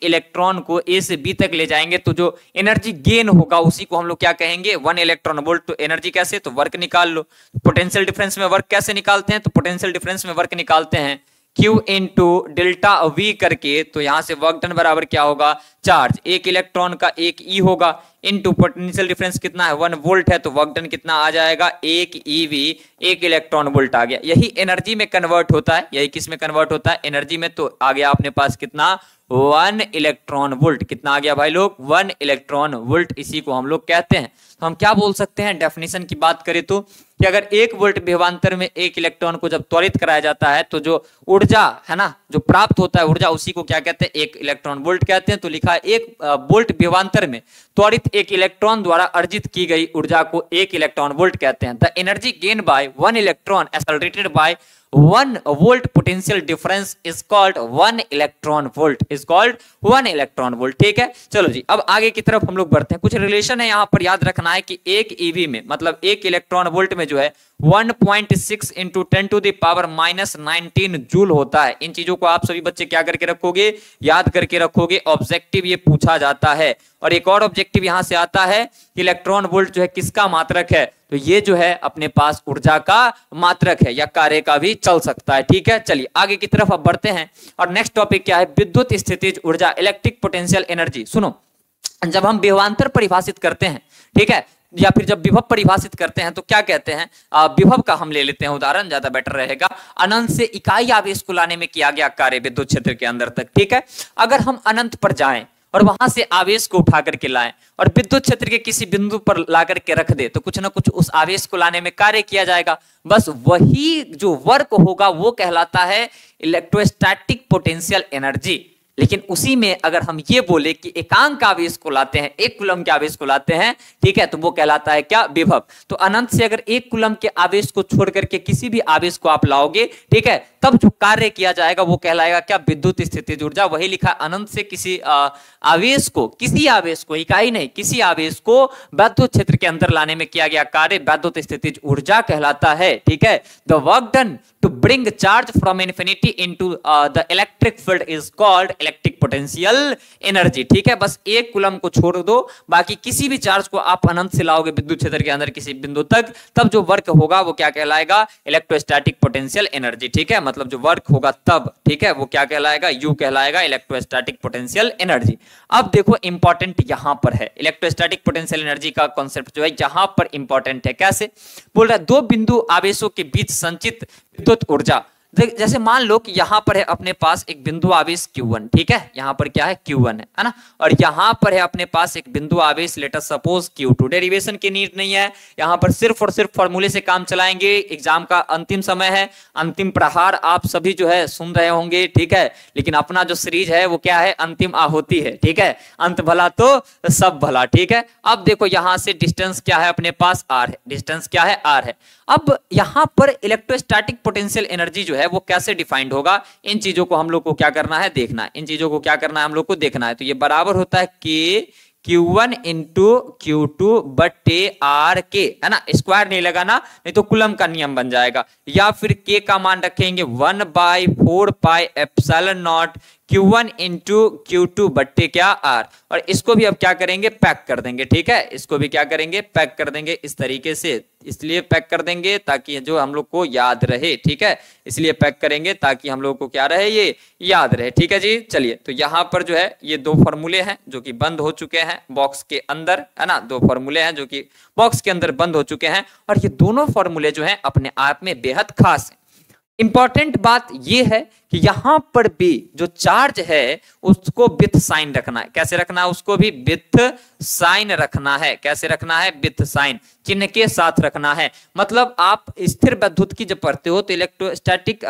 इलेक्ट्रॉन को ए से बी तक ले जाएंगे तो जो एनर्जी गेन होगा उसी को हम लोग क्या कहेंगे, 1 इलेक्ट्रॉन वोल्ट। तो एनर्जी कैसे, तो वर्क निकाल लो। पोटेंशियल डिफरेंस में वर्क कैसे निकालते हैं, तो पोटेंशियल डिफरेंस में वर्क निकालते हैं Q इंटू डेल्टा V करके। तो यहां से वर्क डन बराबर क्या होगा, चार्ज, 1 इलेक्ट्रॉन का 1 E होगा, इंटू पोटेंशियल डिफरेंस कितना है, 1 वोल्ट है, तो वर्क डन कितना आ जाएगा, 1 EV, 1 इलेक्ट्रॉन वोल्ट आ गया। यही एनर्जी में कन्वर्ट होता है, यही किस में कन्वर्ट होता है, एनर्जी में। तो आ गया अपने पास कितना, 1 इलेक्ट्रॉन वोल्ट। कितना आ गया भाई लोग, 1 इलेक्ट्रॉन वोल्ट, इसी को हम लोग कहते हैं। तो हम क्या बोल सकते हैं, डेफिनेशन की बात करें तो कि अगर 1 वोल्ट विभवांतर में 1 इलेक्ट्रॉन को जब त्वरित कराया जाता है तो जो ऊर्जा है ना, जो प्राप्त होता है ऊर्जा, उसी को क्या कहते हैं, 1 इलेक्ट्रॉन वोल्ट कहते हैं। तो लिखा है 1 वोल्ट विभवांतर में त्वरित 1 इलेक्ट्रॉन द्वारा अर्जित की गई ऊर्जा को 1 इलेक्ट्रॉन वोल्ट कहते हैं। The energy gain by 1 electron accelerated by 1 volt potential difference is called 1 electron volt, is called 1 electron volt. ठीक है, चलो जी अब आगे की तरफ हम लोग बढ़ते हैं। कुछ रिलेशन है यहाँ पर याद रखना है कि 1 EV में मतलब 1 इलेक्ट्रॉन वोल्ट में जो है 1.6 into 10 to the power -19 joule होता है। इन चीजों को आप सभी बच्चे क्या करके रखोगे, याद करके रखोगे। ऑब्जेक्टिव ये पूछा जाता है। और एक और ऑब्जेक्टिव यहां से आता है, इलेक्ट्रॉन वोल्ट जो है किसका मात्रक है, तो ये जो है अपने पास ऊर्जा का मात्रक है, या कार्य का भी चल सकता है। ठीक है, चलिए आगे की तरफ अब बढ़ते हैं। और नेक्स्ट टॉपिक क्या है, विद्युत स्थितिज ऊर्जा, इलेक्ट्रिक पोटेंशियल एनर्जी। सुनो, जब हम विभवांतर परिभाषित करते हैं, ठीक है, या फिर जब विभव परिभाषित करते हैं तो क्या कहते हैं, विभव का हम ले लेते हैं उदाहरण, ज्यादा बेटर रहेगा। अनंत से इकाई आवेश को लाने में किया गया कार्य विद्युत क्षेत्र के अंदर तक। ठीक है, अगर हम अनंत पर जाएं और वहां से आवेश को उठा करके लाएं और विद्युत क्षेत्र के किसी बिंदु पर ला करके रख दे, तो कुछ ना कुछ उस आवेश को लाने में कार्य किया जाएगा। बस वही जो वर्क होगा वो कहलाता है इलेक्ट्रोस्टैटिक पोटेंशियल एनर्जी। लेकिन उसी में अगर हम ये बोले कि एकांक आवेश को लाते हैं, 1 कूलम के आवेश को लाते हैं, ठीक है, तो वो कहलाता है क्या, विभव। तो अनंत से अगर 1 कूलम के आवेश को छोड़ करके किसी भी आवेश को आप लाओगे, ठीक है, तब जो कार्य किया जाएगा वो कहलाएगा क्या, विद्युत स्थितिज ऊर्जा। वही लिखा, अनंत से किसी आवेश को, किसी आवेश को, इकाई नहीं, किसी आवेश को विद्युत क्षेत्र के अंदर लाने में किया गया कार्य विद्युत स्थितिज ऊर्जा कहलाता है। ठीक है, the work done to bring charge from infinity into the electric field is called electric potential energy. ठीक है, बस 1 कूलम को छोड़ दो, बाकी किसी भी चार्ज को आप अनंत से लाओगे विद्युत क्षेत्र के अंदर किसी बिंदु तक, तब जो वर्क होगा वो क्या कहलाएगा, इलेक्ट्रोस्टैटिक पोटेंशियल एनर्जी। ठीक है, मतलब जो वर्क होगा तब, ठीक है, वो क्या कहलाएगा, यू कहलाएगा, इलेक्ट्रोस्टैटिक पोटेंशियल एनर्जी। अब देखो इंपॉर्टेंट यहां पर है, इलेक्ट्रोस्टैटिक पोटेंशियल एनर्जी का कॉन्सेप्ट जो है यहां पर इंपॉर्टेंट है। कैसे बोल रहा है, 2 बिंदु आवेशों के बीच संचित विद्युत ऊर्जा। जैसे मान लो कि यहां पर है अपने पास एक बिंदु आवेश Q1, ठीक है, यहां पर क्या है, Q1 है ना, और यहां पर है अपने पास एक बिंदु आवेश let us suppose Q2। Derivation की नीड नहीं है, यहां पर सिर्फ और सिर्फ फॉर्मूले से काम चलाएंगे। एग्जाम का अंतिम समय है, अंतिम प्रहार आप सभी जो है सुन रहे होंगे, ठीक है, लेकिन अपना जो सीरीज है वो क्या है, अंतिम आहुति है। ठीक है, अंत भला तो सब भला। ठीक है, अब देखो यहां से डिस्टेंस क्या है अपने पास, R है, डिस्टेंस क्या है, R है। अब यहां पर इलेक्ट्रोस्टैटिक पोटेंशियल एनर्जी जो है वो कैसे डिफाइंड होगा, इन चीजों को हम लोग को क्या करना है, देखना है। इन चीजों को क्या करना है, हम लोग को देखना है। तो ये बराबर होता है K Q1 इंटू Q2 बटे R के, है ना, स्क्वायर नहीं लगाना, नहीं तो कूलम का नियम बन जाएगा। या फिर K का मान रखेंगे 1/4 pi epsilon not Q1 into Q2 बट्टे क्या R, और इसको भी अब क्या करेंगे, पैक कर देंगे। ठीक है, इसको भी क्या करेंगे, पैक कर देंगे इस तरीके से। इसलिए पैक कर देंगे ताकि जो हम लोग को याद रहे। ठीक है, इसलिए पैक करेंगे ताकि हम लोग को क्या रहे, ये याद रहे। ठीक है जी, चलिए तो यहाँ पर जो है ये दो फॉर्मूले हैं जो कि बंद हो चुके हैं बॉक्स के अंदर, है ना। दो फॉर्मूले हैं जो कि बॉक्स के अंदर बंद हो चुके हैं, और ये दोनों फॉर्मूले जो हैं अपने आप में बेहद खास हैं। इंपॉर्टेंट बात यह है कि यहां पर भी जो चार्ज है उसको विथ साइन रखना है। कैसे रखना है, उसको भी विथ साइन रखना है। कैसे रखना है, विथ साइन, चिन्ह के साथ रखना है। मतलब आप स्थिर विद्युत की जब पढ़ते हो तो इलेक्ट्रोस्टैटिक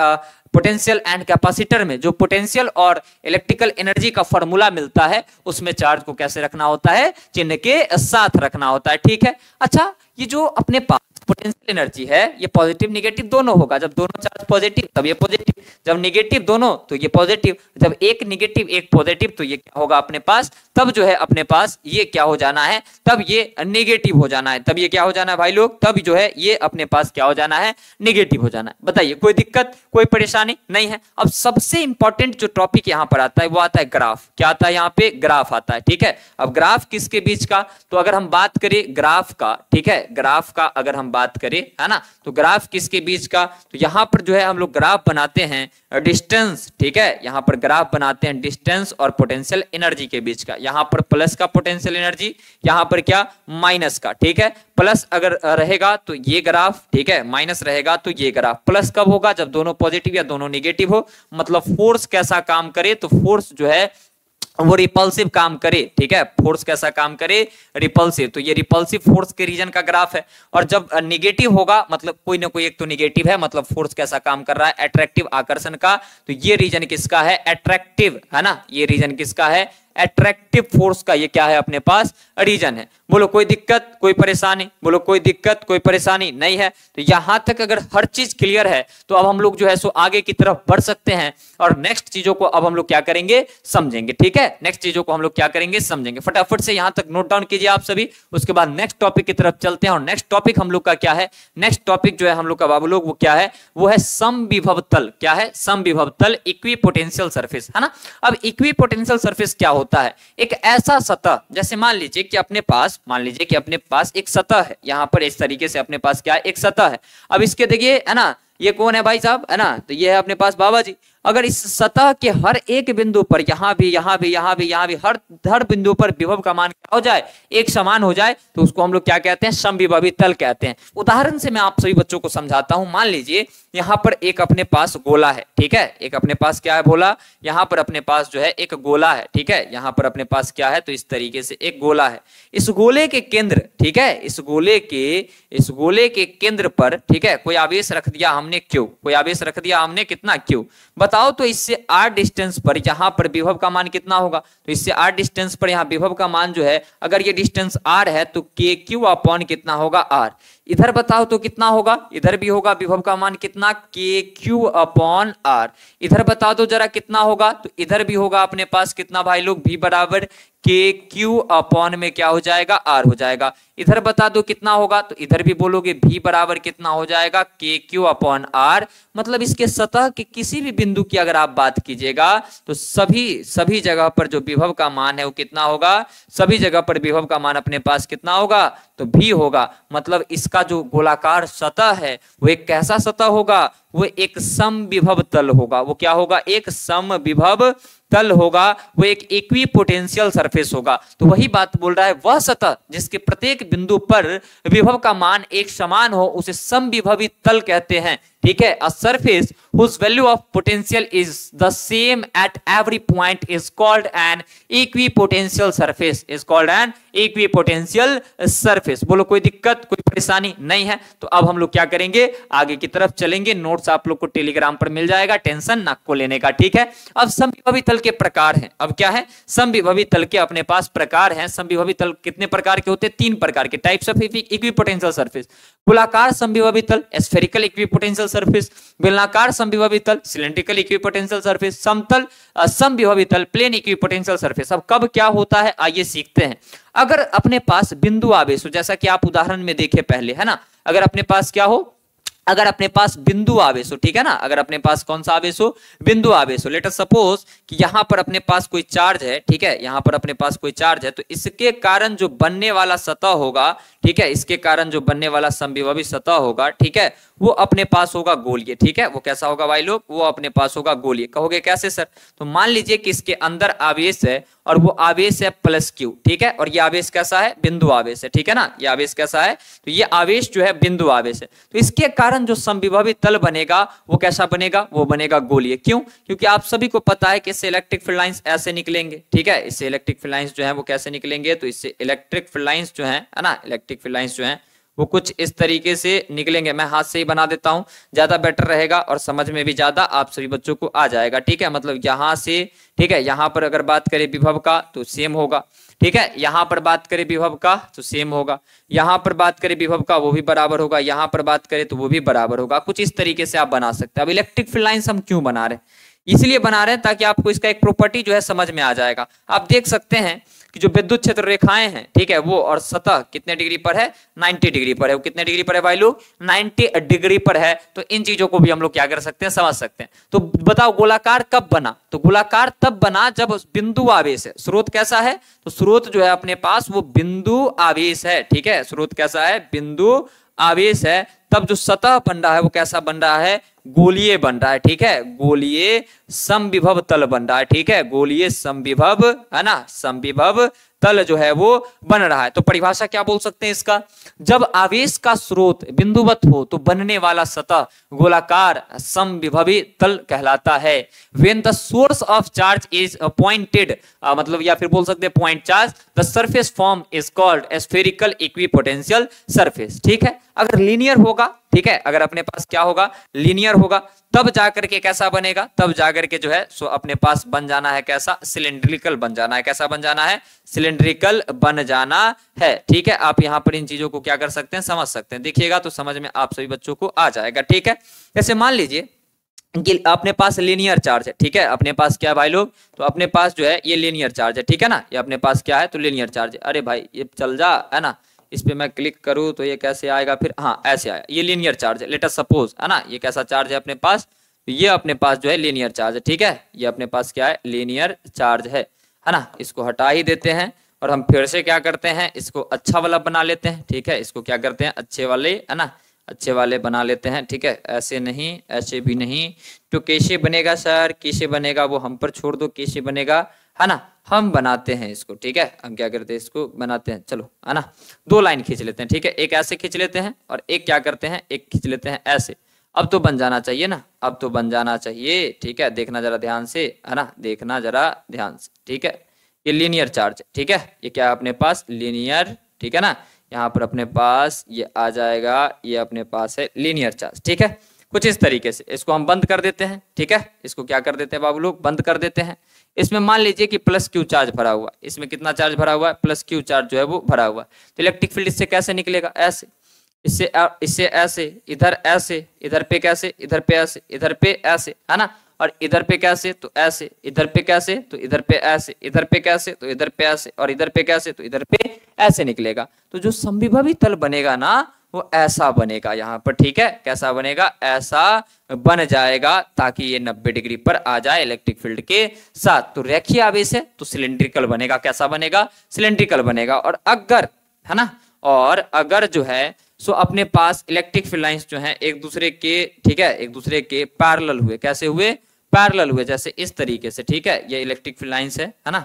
पोटेंशियल एंड कैपेसिटर में जो पोटेंशियल और इलेक्ट्रिकल एनर्जी का फॉर्मूला मिलता है उसमें चार्ज को कैसे रखना होता है, चिन्ह के साथ रखना होता है। ठीक है, अच्छा ये जो अपने पास पोटेंशियल एनर्जी है ये पॉजिटिव निगेटिव दोनों होगा। जब दोनों चार्ज पॉजिटिव तब ये पॉजिटिव, जब निगेटिव दोनों तो ये पॉजिटिव, जब एक निगेटिव एक पॉजिटिव तो ये क्या होगा अपने पास, तब जो है अपने पास ये क्या हो जाना है, तब ये नेगेटिव हो जाना है। तब ये क्या हो जाना है भाई लोग, तब जो है ये अपने पास क्या हो जाना है, नेगेटिव हो जाना है। बताइए कोई दिक्कत, कोई परेशानी नहीं है। अब सबसे इंपॉर्टेंट जो टॉपिक यहाँ पर आता है वो आता है ग्राफ। क्या आता है यहाँ पे, ग्राफ आता है। ठीक है, अब ग्राफ किसके बीच का, तो अगर हम बात करें ग्राफ का, ठीक है, ग्राफ का अगर हम बात करें, है ना, तो ग्राफ किसके बीच का, तो यहां पर जो है हम लोग ग्राफ बनाते हैं डिस्टेंस। ठीक है, यहां पर ग्राफ बनाते हैं डिस्टेंस और पोटेंशियल एनर्जी के बीच का। यहां पर प्लस का पोटेंशियल एनर्जी, यहां पर क्या, माइनस का। ठीक है, प्लस अगर रहेगा तो ये ग्राफ, ठीक है, माइनस रहेगा तो ये ग्राफ। प्लस कब होगा, जब दोनों पॉजिटिव या दोनों निगेटिव हो। मतलब फोर्स कैसा काम करे, तो फोर्स जो है वो रिपल्सिव काम करे। ठीक है, फोर्स कैसा काम करे, रिपल्सिव। तो ये रिपल्सिव फोर्स के रीजन का ग्राफ है। और जब निगेटिव होगा, मतलब कोई ना कोई एक तो निगेटिव है, मतलब फोर्स कैसा काम कर रहा है, अट्रैक्टिव आकर्षण का। तो ये रीजन किसका है, अट्रैक्टिव, है ना, ये रीजन किसका है, अट्रैक्टिव फोर्स का। ये क्या है अपने पास, रीजन है। बोलो कोई दिक्कत, कोई परेशानी, बोलो कोई दिक्कत, कोई परेशानी नहीं है। तो यहां तक अगर हर चीज क्लियर है तो अब हम लोग जो है सो आगे की तरफ बढ़ सकते हैं और नेक्स्ट चीजों को अब हम लोग क्या करेंगे, समझेंगे। ठीक है, नेक्स्ट चीजों को हम लोग क्या करेंगे, समझेंगे। फटाफट से यहां तक नोट डाउन कीजिए आप सभी, उसके बाद नेक्स्ट टॉपिक की तरफ चलते हैं। और नेक्स्ट टॉपिक हम लोग का क्या है, नेक्स्ट टॉपिक जो है हम लोग का बाबू लोग वो क्या है, वो है समविभव तल। क्या है, समविभव तल, इक्विपोटेंशियल सरफेस, है ना। अब इक्विपोटेंशियल सरफेस क्या होता है, एक ऐसा सतह, जैसे मान लीजिए कि अपने पास, मान लीजिए कि अपने पास एक सतह है, यहां पर इस तरीके से अपने पास क्या है, एक सतह है। अब इसके देखिए, है ना, ये कौन है भाई साहब, है ना, तो ये है अपने पास बाबा जी। अगर इस सतह के हर एक बिंदु पर, यहां भी, यहां भी, यहां भी, यहां भी, हर बिंदु पर विभव का मान क्या हो जाए, एक समान हो जाए, तो उसको हम लोग क्या कहते हैं, समविभवी तल कहते हैं। उदाहरण से मैं आप सभी बच्चों को समझाता हूं। मान लीजिए यहां पर एक अपने पास गोला है। ठीक है, एक अपने पास क्या है, बोला, यहां पर अपने पास जो है एक गोला है। ठीक है, यहां पर अपने पास क्या है, तो इस तरीके से एक गोला है। इस गोले के केंद्र, ठीक है, इस गोले के केंद्र पर, ठीक है, कोई आवेश रख दिया हमने क्यू, कोई आवेश रख दिया हमने कितना, क्यू। बताओ तो इससे r डिस्टेंस पर यहां पर विभव का मान कितना होगा, तो इससे r डिस्टेंस पर यहां विभव का मान जो है, अगर ये डिस्टेंस r है तो kq अपॉन कितना होगा, r। इधर बताओ तो कितना होगा, इधर भी होगा विभव का मान कितना, kq अपॉन r। इधर बताओ तो जरा कितना होगा, तो इधर भी होगा अपने पास कितना भाई लोग, v बराबर kq अपॉन में क्या हो जाएगा, r हो जाएगा। इधर बता दो कितना होगा, तो इधर भी बोलोगे v बराबर कितना हो जाएगा, kq अपॉन r। मतलब इसके सतह के किसी भी बिंदु की अगर आप बात कीजिएगा तो सभी जगह पर जो विभव का मान है वो कितना होगा, सभी जगह पर विभव का मान अपने पास कितना होगा, तो v होगा। मतलब इसका जो गोलाकार सतह है वो एक कैसा सतह होगा, वो एक समविभव तल होगा। वो क्या होगा, एक समविभव तल होगा, वो एक इक्विपोटेंशियल सरफेस होगा। तो वही बात बोल रहा है, वह सतह जिसके प्रत्येक बिंदु पर विभव का मान एक समान हो उसे समविभवी तल कहते हैं। ठीक है, a surface whose value of potential is the same at every point is called an equipotential surface, is called an equipotential surface। बोलो कोई दिक्कत, कोई परेशानी नहीं है। तो अब हम लोग क्या करेंगे, आगे की तरफ चलेंगे। नोट्स आप लोग को टेलीग्राम पर मिल जाएगा, टेंशन ना को लेने का। ठीक है, अब समविभवी तल के प्रकार हैं। अब क्या है, समविभवी तल के अपने पास प्रकार हैं। समविभवी तल कितने प्रकार के होते हैं, 3 प्रकार के, टाइप्स ऑफ इक्विपोटेंशियल सरफेस। गोलाकार समविभवी तल, स्फेरिकल इक्विपोटेंशियल सरफेस। बेलनाकार समविभवी तल, सिलेंड्रिकल इक्विपोटेंशियल सरफेस। समतल समविभवी तल, प्लेन इक्विपोटेंशियल सरफेस। अब कब क्या होता है, आइए सीखते हैं। अगर अपने पास बिंदु आवेश हो, जैसा कि आप उदाहरण में देखे पहले, है ना, अगर अपने पास क्या हो, अगर अपने पास बिंदु आवेश हो, ठीक है ना, अगर अपने पास कौन सा आवेश हो, बिंदु आवेश हो, लेट अस सपोज कि यहां पर अपने पास कोई चार्ज है, ठीक है, यहां पर अपने पास कोई चार्ज है, तो इसके कारण जो बनने वाला सतह होगा, ठीक है, इसके कारण जो बनने वाला समविभवी सतह होगा, ठीक है, वो अपने पास होगा गोलीय, ठीक है, वो कैसा होगा भाई लोग, वो अपने पास होगा गोलीय। कहोगे कैसे सर? तो मान लीजिए कि इसके अंदर आवेश है और वो आवेश है प्लस क्यू, ठीक है, और ये आवेश कैसा है, बिंदु आवेश है, ठीक है ना, ये आवेश कैसा है, तो ये आवेश जो है बिंदु आवेश है, तो इसके कारण जो समविभवी तल बनेगा वो कैसा बनेगा, वो बनेगा गोलीय। क्यों? क्योंकि आप सभी को पता है कि इससे इलेक्ट्रिक फील्ड लाइंस ऐसे निकलेंगे, ठीक है, इससे इलेक्ट्रिक फील्ड लाइंस जो है वो कैसे निकलेंगे, तो इससे इलेक्ट्रिक फील्ड लाइंस जो है ना, इलेक्ट्रिक फील्ड लाइंस जो है वो कुछ इस तरीके से निकलेंगे। मैं हाथ से ही बना देता हूं, ज्यादा बेटर रहेगा और समझ में भी ज्यादा आप सभी बच्चों को आ जाएगा, ठीक है, मतलब यहां से, ठीक है, यहां पर अगर बात करें विभव का तो सेम होगा, ठीक है, यहां पर बात करें विभव का तो सेम होगा, यहां पर बात करें विभव का वो भी बराबर होगा, यहां पर बात करें तो वो भी बराबर होगा, कुछ इस तरीके से आप बना सकते हैं। अब इलेक्ट्रिक फील्ड लाइंस हम क्यों बना रहे हैं? इसलिए बना रहे हैं ताकि आपको इसका एक प्रॉपर्टी जो है समझ में आ जाएगा। आप देख सकते हैं कि जो विद्युत क्षेत्र रेखाएं हैं, ठीक है, वो और सतह कितने डिग्री पर है, 90 डिग्री पर है। वो कितने डिग्री पर है भाई लोग? 90 डिग्री पर है। तो इन चीजों को भी हम लोग क्या कर सकते हैं, समझ सकते हैं। तो बताओ गोलाकार कब बना? तो गोलाकार तब बना जब बिंदु आवेश है। स्रोत कैसा है? तो स्रोत जो है अपने पास वो बिंदु आवेश है, ठीक है, स्रोत कैसा है, बिंदु आवेश है। तब जो सतह बन रहा है वो कैसा बन रहा है, गोलीय बन रहा है, ठीक है, गोलीय समविभव तल बन रहा है, ठीक है, गोलीय समविभव, है ना, समविभव तल जो है वो बन रहा है। तो परिभाषा क्या बोल सकते हैं इसका? जब आवेश का स्रोत बिंदुवत हो तो बनने वाला सतह गोलाकार समविभवी तल कहलाता है। When the source of charge is pointed, मतलब या फिर बोल सकते हैं point charge, the surface form is called spherical equipotential surface, ठीक है। अगर लीनियर होगा, ठीक है, अगर अपने पास क्या होगा, लीनियर होगा, तब जाकर के कैसा बनेगा, तब जाकर के जो है सो अपने पास बन जाना है कैसा, सिलेंड्रिकल बन जाना है। कैसा बन जाना है? सिलेंड्रिकल बन जाना है, ठीक है। आप यहां पर इन चीजों को क्या कर सकते हैं, समझ सकते हैं। देखिएगा तो समझ में आप सभी बच्चों को आ जाएगा, ठीक है। जैसे मान लीजिए कि अपने पास लीनियर चार्ज है, ठीक है, अपने पास क्या है भाई लोग, तो अपने पास जो है ये लीनियर चार्ज है, ठीक है ना, ये अपने पास क्या है, तो लीनियर चार्ज है। अरे भाई ये चल जा, है ना, इस पे मैं क्लिक करूं तो ये कैसे आएगा फिर, हाँ ऐसे आया, ये लीनियर चार्ज है। लेट अस सपोज, है ना, ये कैसा चार्ज है अपने पास, ये अपने पास जो है लीनियर चार्ज है, ठीक है, ये अपने पास क्या है, लीनियर चार्ज है ना। इसको हटा ही देते हैं और हम फिर से क्या करते हैं, इसको अच्छा वाला बना लेते हैं, ठीक है, इसको क्या करते हैं, अच्छे वाले, है ना, अच्छे वाले बना लेते हैं, ठीक है, ऐसे नहीं, ऐसे भी नहीं। तो कैसे बनेगा सर, कैसे बनेगा वो हम पर छोड़ दो, कैसे बनेगा, है ना, हम बनाते हैं इसको, ठीक है, हम क्या करते हैं, इसको बनाते हैं, चलो, है ना, दो लाइन खींच लेते हैं, ठीक है, एक ऐसे खींच लेते हैं और एक क्या करते हैं, एक खींच लेते हैं ऐसे। अब तो बन जाना चाहिए ना, अब तो बन जाना चाहिए, ठीक है, देखना जरा ध्यान से, है ना, देखना जरा ध्यान से, ठीक है। ये लीनियर चार्ज, ठीक है, ये क्या है अपने पास, लीनियर, ठीक है ना, यहाँ पर अपने पास ये आ जाएगा, ये अपने पास है लीनियर चार्ज, ठीक है, कुछ इस तरीके से। इसको हम बंद कर देते हैं, ठीक है, इसको क्या कर देते हैं बाबू लोग, बंद कर देते हैं। इसमें मान लीजिए कि प्लस क्यू चार्ज भरा हुआ, इसमें कितना चार्ज भरा हुआ है, प्लस क्यू चार्ज जो है वो भरा हुआ है। तो इलेक्ट्रिक फील्ड इससे कैसे निकलेगा, ऐसे, इससे ऐसे, इधर ऐसे, इधर पे कैसे, इधर पे ऐसे, इधर पे ऐसे, है ना, और इधर पे कैसे, तो ऐसे, इधर पे कैसे, तो इधर पे ऐसे, इधर पे कैसे, तो इधर पे ऐसे, और इधर पे कैसे, तो इधर पे ऐसे निकलेगा। तो जो समविभवी तल बनेगा ना वो ऐसा बनेगा यहाँ पर, ठीक है, कैसा बनेगा, ऐसा बन जाएगा, ताकि ये 90 डिग्री पर आ जाए इलेक्ट्रिक फील्ड के साथ। तो रेखीय आवेश है तो सिलेंड्रिकल बनेगा, कैसा बनेगा, सिलेंड्रिकल बनेगा। और अगर, है ना, और अगर जो है सो अपने पास इलेक्ट्रिक फील्ड लाइंस जो है एक दूसरे के, ठीक है, एक दूसरे के पैरेलल हुए, कैसे हुए, पैरेलल हुए, जैसे इस तरीके से, ठीक है, ये इलेक्ट्रिक फील्ड लाइंस है ना,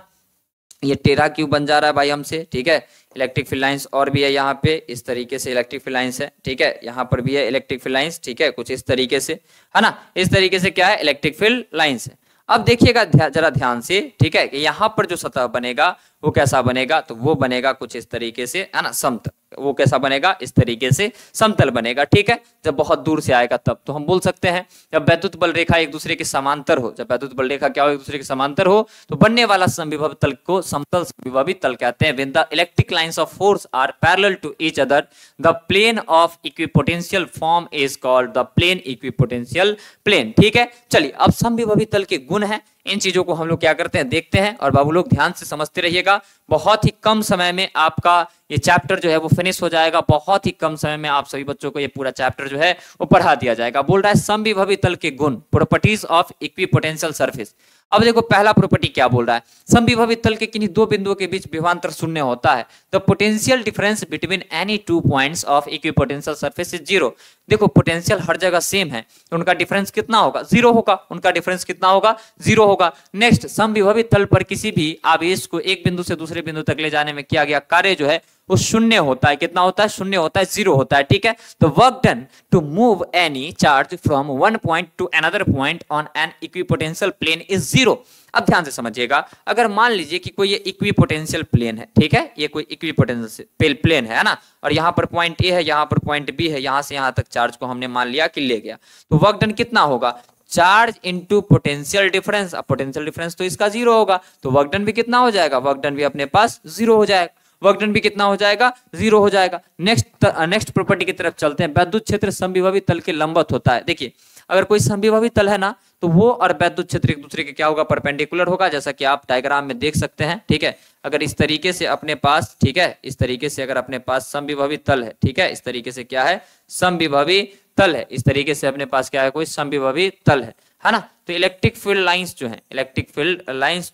ये टेरा क्यों बन जा रहा है भाई हमसे, ठीक है, इलेक्ट्रिक फील्ड लाइंस और भी है यहाँ पे, इस तरीके से इलेक्ट्रिक फील्ड लाइंस है, ठीक है, यहाँ पर भी है इलेक्ट्रिक फील्ड लाइंस, ठीक है, कुछ इस तरीके से, है ना, इस तरीके से क्या है, इलेक्ट्रिक फील्ड लाइंस है। अब देखिएगा जरा ध्यान से, ठीक है, कि यहाँ पर जो सतह बनेगा वो कैसा बनेगा, तो वो बनेगा कुछ इस तरीके से, है ना, समतल। वो कैसा बनेगा, इस तरीके से समतल बनेगा, ठीक है। जब बहुत दूर से आएगा तब तो हम बोल सकते हैं जब वैद्युत बल रेखा एक दूसरे के समांतर हो, जब वैद्युत बल रेखा क्या हो, एक दूसरे के समांतर हो, तो बनने वाला समविभव तल को समतल समविभवी तल कहते हैं। When the electric lines of force are parallel to each other, the plane of equipotential form is called the plane equipotential plane, ठीक है। चलिए अब समविभवी तल के गुण है, इन चीजों को हम लोग क्या करते हैं, देखते हैं, और बाबू लोग ध्यान से समझते रहिएगा। बहुत ही कम समय में आपका ये चैप्टर जो है वो फिनिश हो जाएगा। बहुत ही कम समय में आप सभी बच्चों को ये पूरा चैप्टर जो है वो पढ़ा दिया जाएगा। बोल रहा है समविभवी तल के गुण, प्रॉपर्टीज ऑफ इक्विपोटेंशियल सरफेस। अब देखो पहला प्रॉपर्टी क्या बोल रहा है, समविभवी तल के किन्हीं दो बिंदुओं के बीच विभवांतर शून्य होता है। The potential difference between any two points of equipotential surface is zero. देखो पोटेंशियल हर जगह सेम है, उनका डिफरेंस कितना होगा, जीरो होगा। उनका डिफरेंस कितना होगा, जीरो होगा। नेक्स्ट, समविभवी तल पर किसी भी आवेश को एक बिंदु से दूसरे बिंदु तक ले जाने में किया गया कार्य जो है वो शून्य होता है। कितना होता है, शून्य होता है, जीरो होता है। ठीक है, तो work done to move any charge from one point to another point on an equipotential plane is zero. अब ध्यान से समझिएगा, अगर मान लीजिए कि कोई ये इक्विपोटेंशियल प्लेन है, ठीक है, ये कोई इक्विपोटेंशियल प्लेन है ना, और यहाँ पर पॉइंट ए है, यहाँ पर पॉइंट बी है, यहाँ से यहाँ तक चार्ज को हमने मान लिया कि ले गया, तो वर्क डन कितना होगा, चार्ज इनटू पोटेंशियल डिफरेंस। अब पोटेंशियल डिफरेंस तो इसका जीरो होगा, तो वर्क डन भी कितना हो जाएगा, वर्क डन भी अपने पास जीरो हो जाएगा। वर्क डन भी कितना हो जाएगा, जीरो हो जाएगा। नेक्स्ट प्रॉपर्टी की तरफ चलते हैं। वैद्युत क्षेत्र समविभवी तल के लंबवत होता है। देखिए अगर कोई समविभवी तल है ना, तो वो और वैद्युत क्षेत्र एक दूसरे के क्या होगा, परपेंडिकुलर होगा, जैसा कि आप डायग्राम में देख सकते हैं। ठीक है, अगर इस तरीके से अपने पास, ठीक है, इस तरीके से अगर अपने पास समविभवी तल है, ठीक है, इस तरीके से क्या है, समविभवी तल है, इस तरीके से अपने पास क्या है, कोई समविभवी तल है ना, तो इलेक्ट्रिक फील्ड लाइंस जो है, इलेक्ट्रिक फील्ड लाइंस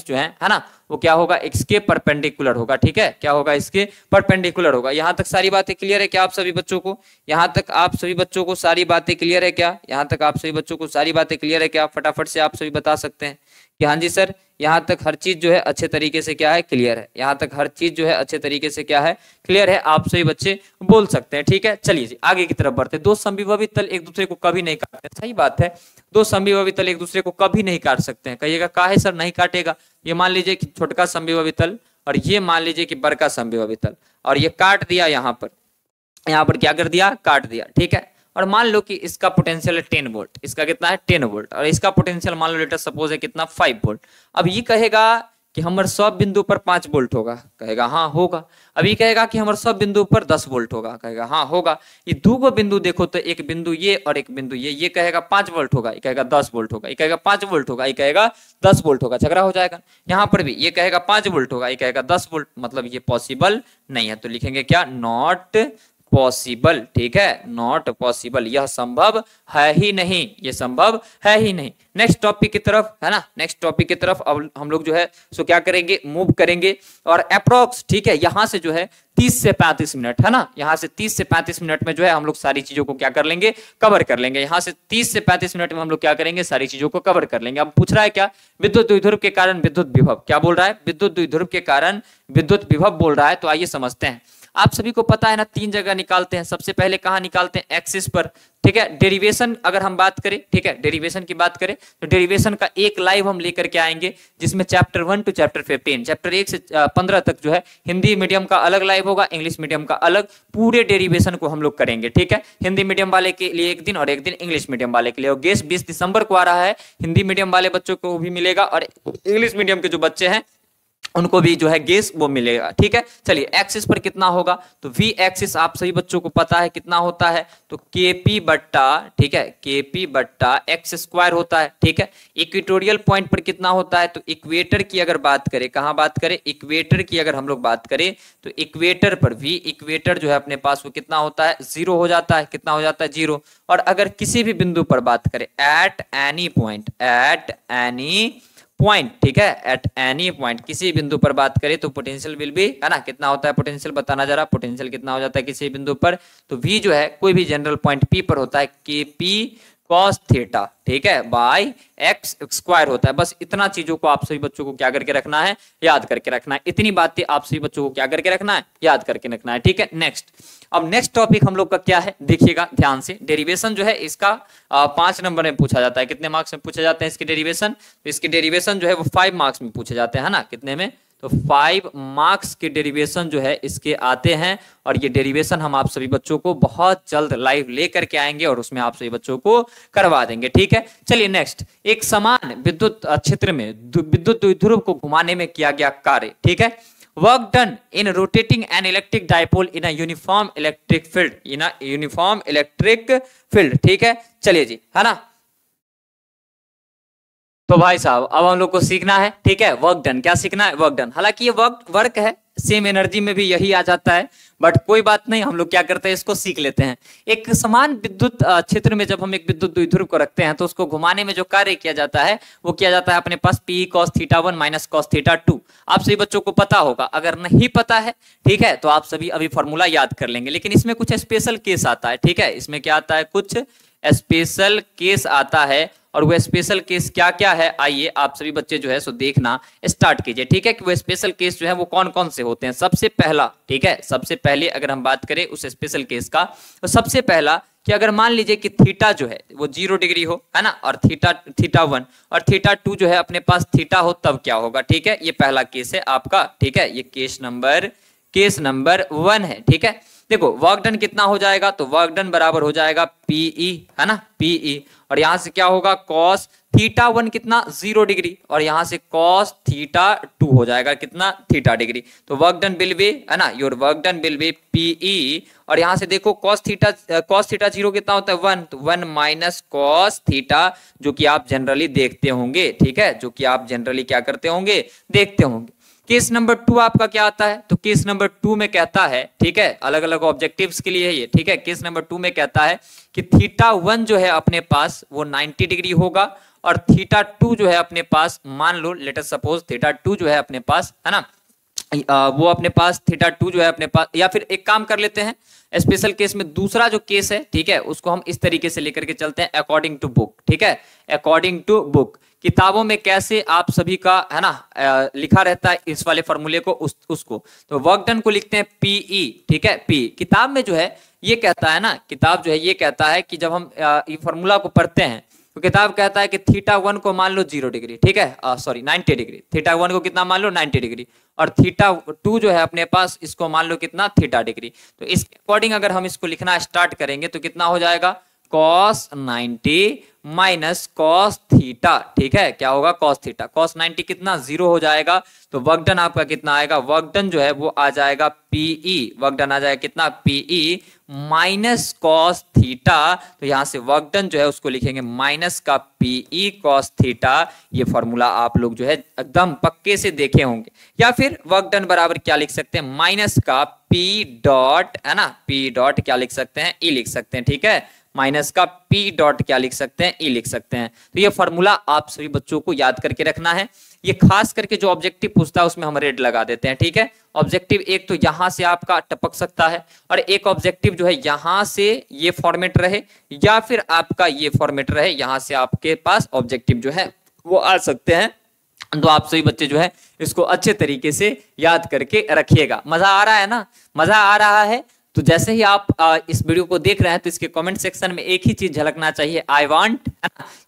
जो है ना, वो क्या होगा, इसके परपेंडिकुलर होगा। ठीक है, क्या होगा, इसके परपेंडिकुलर होगा। यहां तक सारी बातें क्लियर है क्या आप सभी बच्चों को, यहां तक आप सभी बच्चों को सारी बातें क्लियर है क्या, यहां तक आप सभी बच्चों को सारी बातें क्लियर है क्या, फटाफट से आप सभी बता सकते हैं कि हाँ जी सर, यहाँ तक हर चीज जो है अच्छे तरीके से क्या है, क्लियर है। यहाँ तक हर चीज जो है अच्छे तरीके से क्या है, क्लियर है, आप सभी बच्चे बोल सकते हैं। ठीक है, चलिए जी आगे की तरफ बढ़ते हैं। दो समविभवी तल एक दूसरे को कभी नहीं काटते, सही बात है, दो समविभवी तल एक दूसरे को कभी नहीं काट सकते हैं। कहिएगा काहे सर नहीं काटेगा, ये मान लीजिए कि छोटका समविभवी तल और ये मान लीजिए कि बड़का समविभवी तल, और ये काट दिया, यहाँ पर क्या कर दिया, काट दिया। ठीक है, और मान लो कि इसका पोटेंशियल है 10 वोल्ट, इसका कितना है 10 वोल्ट, और इसका पोटेंशियल मान लो लेटर सपोज है कितना 5 वोल्ट। अब ये कहेगा कि हमारे सब बिंदु पर 5 वोल्ट होगा, कहेगा हाँ होगा। अभी कहेगा कि हमारे सब बिंदु पर 10 वोल्ट होगा, कहेगा हाँ होगा। ये दो गो बिंदु देखो तो एक बिंदु ये और एक बिंदु ये कहेगा 5 वोल्ट होगा, ये कहेगा 10 वोल्ट होगा, ये कहेगा 5 वोल्ट होगा, ये कहेगा 10 वोल्ट होगा, झगड़ा हो जाएगा। यहाँ पर भी ये कहेगा 5 वोल्ट होगा, ये कहेगा 10 वोल्ट, मतलब ये पॉसिबल नहीं है, तो लिखेंगे क्या, नॉट पॉसिबल। ठीक है, नॉट पॉसिबल, यह संभव है ही नहीं, ये संभव है ही नहीं। नेक्स्ट टॉपिक की तरफ है ना, नेक्स्ट टॉपिक की तरफ अब हम लोग जो है सो क्या करेंगे, मूव करेंगे, और अप्रोक्स, ठीक है, यहां से जो है 30 से 35 मिनट है ना, यहां से 30 से 35 मिनट में जो है हम लोग सारी चीजों को क्या कर लेंगे, कवर कर लेंगे। यहां से 30 से 35 मिनट में हम लोग क्या करेंगे, सारी चीजों को कवर कर लेंगे। अब पूछ रहा है क्या, विद्युत द्विध्रुव के कारण विद्युत विभव, क्या बोल रहा है, विद्युत द्विध्रुव के कारण विद्युत विभव बोल रहा है। तो आइए समझते हैं। आप सभी को पता है ना, 3 जगह निकालते हैं। सबसे पहले कहां निकालते हैं, एक्सिस पर। ठीक है, डेरिवेशन अगर हम बात करें, ठीक है, डेरिवेशन की बात करें तो डेरिवेशन का एक लाइव हम लेकर के आएंगे, जिसमें चैप्टर 1 टू चैप्टर 15, चैप्टर 1 से 15 तक जो है हिंदी मीडियम का अलग लाइव होगा, इंग्लिश मीडियम का अलग, पूरे डेरिवेशन को हम लोग करेंगे। ठीक है, हिंदी मीडियम वाले के लिए एक दिन और एक दिन इंग्लिश मीडियम वाले के लिए। और गेस्ट 20 दिसंबर को आ रहा है, हिंदी मीडियम वाले बच्चों को भी मिलेगा और इंग्लिश मीडियम के जो बच्चे हैं उनको भी जो है गेस वो मिलेगा। ठीक है, चलिए एक्सिस पर कितना होगा, तो वी एक्सिस आप सभी बच्चों को पता है कितना होता है, तो केपी बट्टा, ठीक है, केपी बट्टा एक्स स्क्वायर होता है। ठीक है, इक्वेटोरियल पॉइंट पर कितना होता है, तो इक्वेटर की अगर बात करें, कहां बात करें, इक्वेटर की अगर हम लोग बात करें तो इक्वेटर पर वी इक्वेटर जो है अपने पास वो कितना होता है, 0 हो जाता है। कितना हो जाता है, 0। और अगर किसी भी बिंदु पर बात करें, at any point, at any point, ठीक है, एट एनी पॉइंट, किसी बिंदु पर बात करें तो पोटेंशियल विल भी, है ना, कितना होता है पोटेंशियल, बताना जरा, पोटेंशियल कितना हो जाता है किसी बिंदु पर, तो वी जो है कोई भी जनरल पॉइंट पी पर होता है, के पी कॉस थीटा, ठीक है, बाय एक्स स्क्वायर होता है। बस इतना चीजों को आप सभी बच्चों को क्या करके रखना है, याद करके रखना है। इतनी बातें आप सभी बच्चों को क्या करके रखना है, याद करके रखना है। ठीक है, नेक्स्ट, अब नेक्स्ट टॉपिक हम लोग का क्या है, देखिएगा ध्यान से। डेरिवेशन जो है इसका 5 नंबर में पूछा जाता है। कितने मार्क्स में पूछे जाते हैं इसके डेरिवेशन, तो इसके डेरिवेशन जो है वो 5 मार्क्स में पूछे जाते हैं, है ना, कितने में, तो 5 मार्क्स के डेरिवेशन जो है इसके आते हैं। और ये डेरिवेशन हम आप सभी बच्चों को बहुत जल्द लाइव लेकर के आएंगे और उसमें आप सभी बच्चों को करवा देंगे। ठीक है, चलिए नेक्स्ट, एक समान विद्युत क्षेत्र में विद्युत द्विध्रुव को घुमाने में किया गया कार्य। ठीक है, work done in rotating an electric dipole in a uniform electric field, in a uniform electric field. ठीक है, चलिए जी, है ना, तो भाई साहब अब हम लोग को सीखना है, ठीक है, वर्क डन। क्या सीखना है? Work done. हालांकि ये वर्क है, सेम एनर्जी में भी यही आ जाता है, बट कोई बात नहीं, हम लोग क्या करते हैं, इसको सीख लेते हैं। एक समान विद्युत क्षेत्र में जब हम एक विद्युत द्विध्रुव को रखते हैं तो उसको घुमाने में जो कार्य किया जाता है वो किया जाता है अपने पास P cos theta 1 minus cos theta 2। आप सभी बच्चों को पता होगा, अगर नहीं पता है, ठीक है, तो आप सभी अभी फॉर्मूला याद कर लेंगे। लेकिन इसमें कुछ स्पेशल केस आता है, ठीक है, इसमें क्या आता है, कुछ स्पेशल केस आता है। और वो स्पेशल केस क्या क्या है, आइए आप सभी बच्चे जो है सो देखना स्टार्ट कीजिए, ठीक है, कि वो स्पेशल केस जो है वो कौन कौन से होते हैं। सबसे पहला, ठीक है, सबसे पहले अगर हम बात करें उस स्पेशल केस का, तो सबसे पहला कि अगर मान लीजिए कि थीटा जो है वो 0 डिग्री हो, है ना, और थीटा 1 और थीटा 2 जो है अपने पास थीटा हो, तब क्या होगा, ठीक है, ये पहला केस है आपका, ठीक है, ये केस नंबर 1 है, ठीक है। देखो वर्क डन कितना हो जाएगा, तो वर्क डन बराबर हो जाएगा पीई, है ना, पीई, और यहां से क्या होगा, कॉस थीटा 1 कितना 0 डिग्री, और यहां से कॉस थीटा 2 हो जाएगा कितना, थीटा डिग्री। तो वर्क डन विल बी, है ना, your work done will be PE, और यहां से देखो कॉस थीटा 0 कितना होता है 1, तो 1 माइनस कॉस थीटा, जो कि आप जनरली देखते होंगे, ठीक है, जो कि आप जनरली क्या करते होंगे, देखते होंगे। केस नंबर 2 आपका क्या आता है, तो केस नंबर 2 में कहता है, ठीक है, अलग अलग ऑब्जेक्टिव्स के लिए है ये, ठीक है, केस नंबर 2 में कहता है कि थीटा 1 जो है अपने पास वो 90 डिग्री होगा, और थीटा 2 जो है अपने पास, मान लो लेट अस सपोज थीटा 2 जो है अपने पास, है ना, वो अपने पास थीटा 2 जो है अपने पास, या फिर एक काम कर लेते हैं, स्पेशल केस में दूसरा जो केस है, ठीक है, उसको हम इस तरीके से लेकर के चलते हैं, अकॉर्डिंग टू बुक, ठीक है, अकॉर्डिंग टू बुक। किताबों में कैसे आप सभी का, है ना, लिखा रहता है इस वाले फॉर्मूले को, उसको तो वर्क डन को लिखते हैं पीई, ठीक है, पी। किताब में जो है ये कहता है ना, किताब जो है ये कहता है कि जब हम ये फॉर्मूला को पढ़ते हैं तो किताब कहता है कि थीटा 1 को मान लो 0 डिग्री, ठीक है, सॉरी 90 डिग्री, थीटा 1 को कितना मान लो 90 डिग्री, और थीटा 2 जो है अपने पास इसको मान लो कितना, थीटा डिग्री। तो इसके अकॉर्डिंग अगर हम इसको लिखना स्टार्ट करेंगे तो कितना हो जाएगा, कॉस 90 माइनस कॉस थीटा, ठीक है, क्या होगा, कॉस थीटा, कॉस 90 कितना 0 हो जाएगा, तो वर्क डन आपका कितना आएगा, वर्क डन जो है वो आ जाएगा पीई, वर्क डन आ जाएगा कितना, पीई माइनस कॉस थीटा, तो यहां से वर्क डन जो है उसको लिखेंगे माइनस का पीई कॉस थीटा। ये फॉर्मूला आप लोग जो है एकदम पक्के से देखे होंगे। या फिर वर्क डन बराबर क्या लिख सकते हैं, माइनस का पी डॉट, है ना, पी डॉट क्या लिख सकते हैं, ई लिख सकते हैं, ठीक है, माइनस का पी डॉट क्या लिख सकते हैं, ई लिख सकते हैं। तो ये फॉर्मूला आप सभी बच्चों को याद करके रखना है। ये खास करके जो ऑब्जेक्टिव पूछता है उसमें हम रेड लगा देते हैं, ठीक है। ऑब्जेक्टिव एक तो यहां से आपका टपक सकता है, और एक ऑब्जेक्टिव जो है यहां से ये फॉर्मेट रहे, या फिर आपका ये फॉर्मेट रहे, यहां से आपके पास ऑब्जेक्टिव जो है वो आ सकते हैं। तो आप सभी बच्चे जो है इसको अच्छे तरीके से याद करके रखिएगा। मजा आ रहा है ना, मजा आ रहा है, तो जैसे ही आप इस वीडियो को देख रहे हैं तो इसके कमेंट सेक्शन में एक ही चीज झलकना चाहिए, I want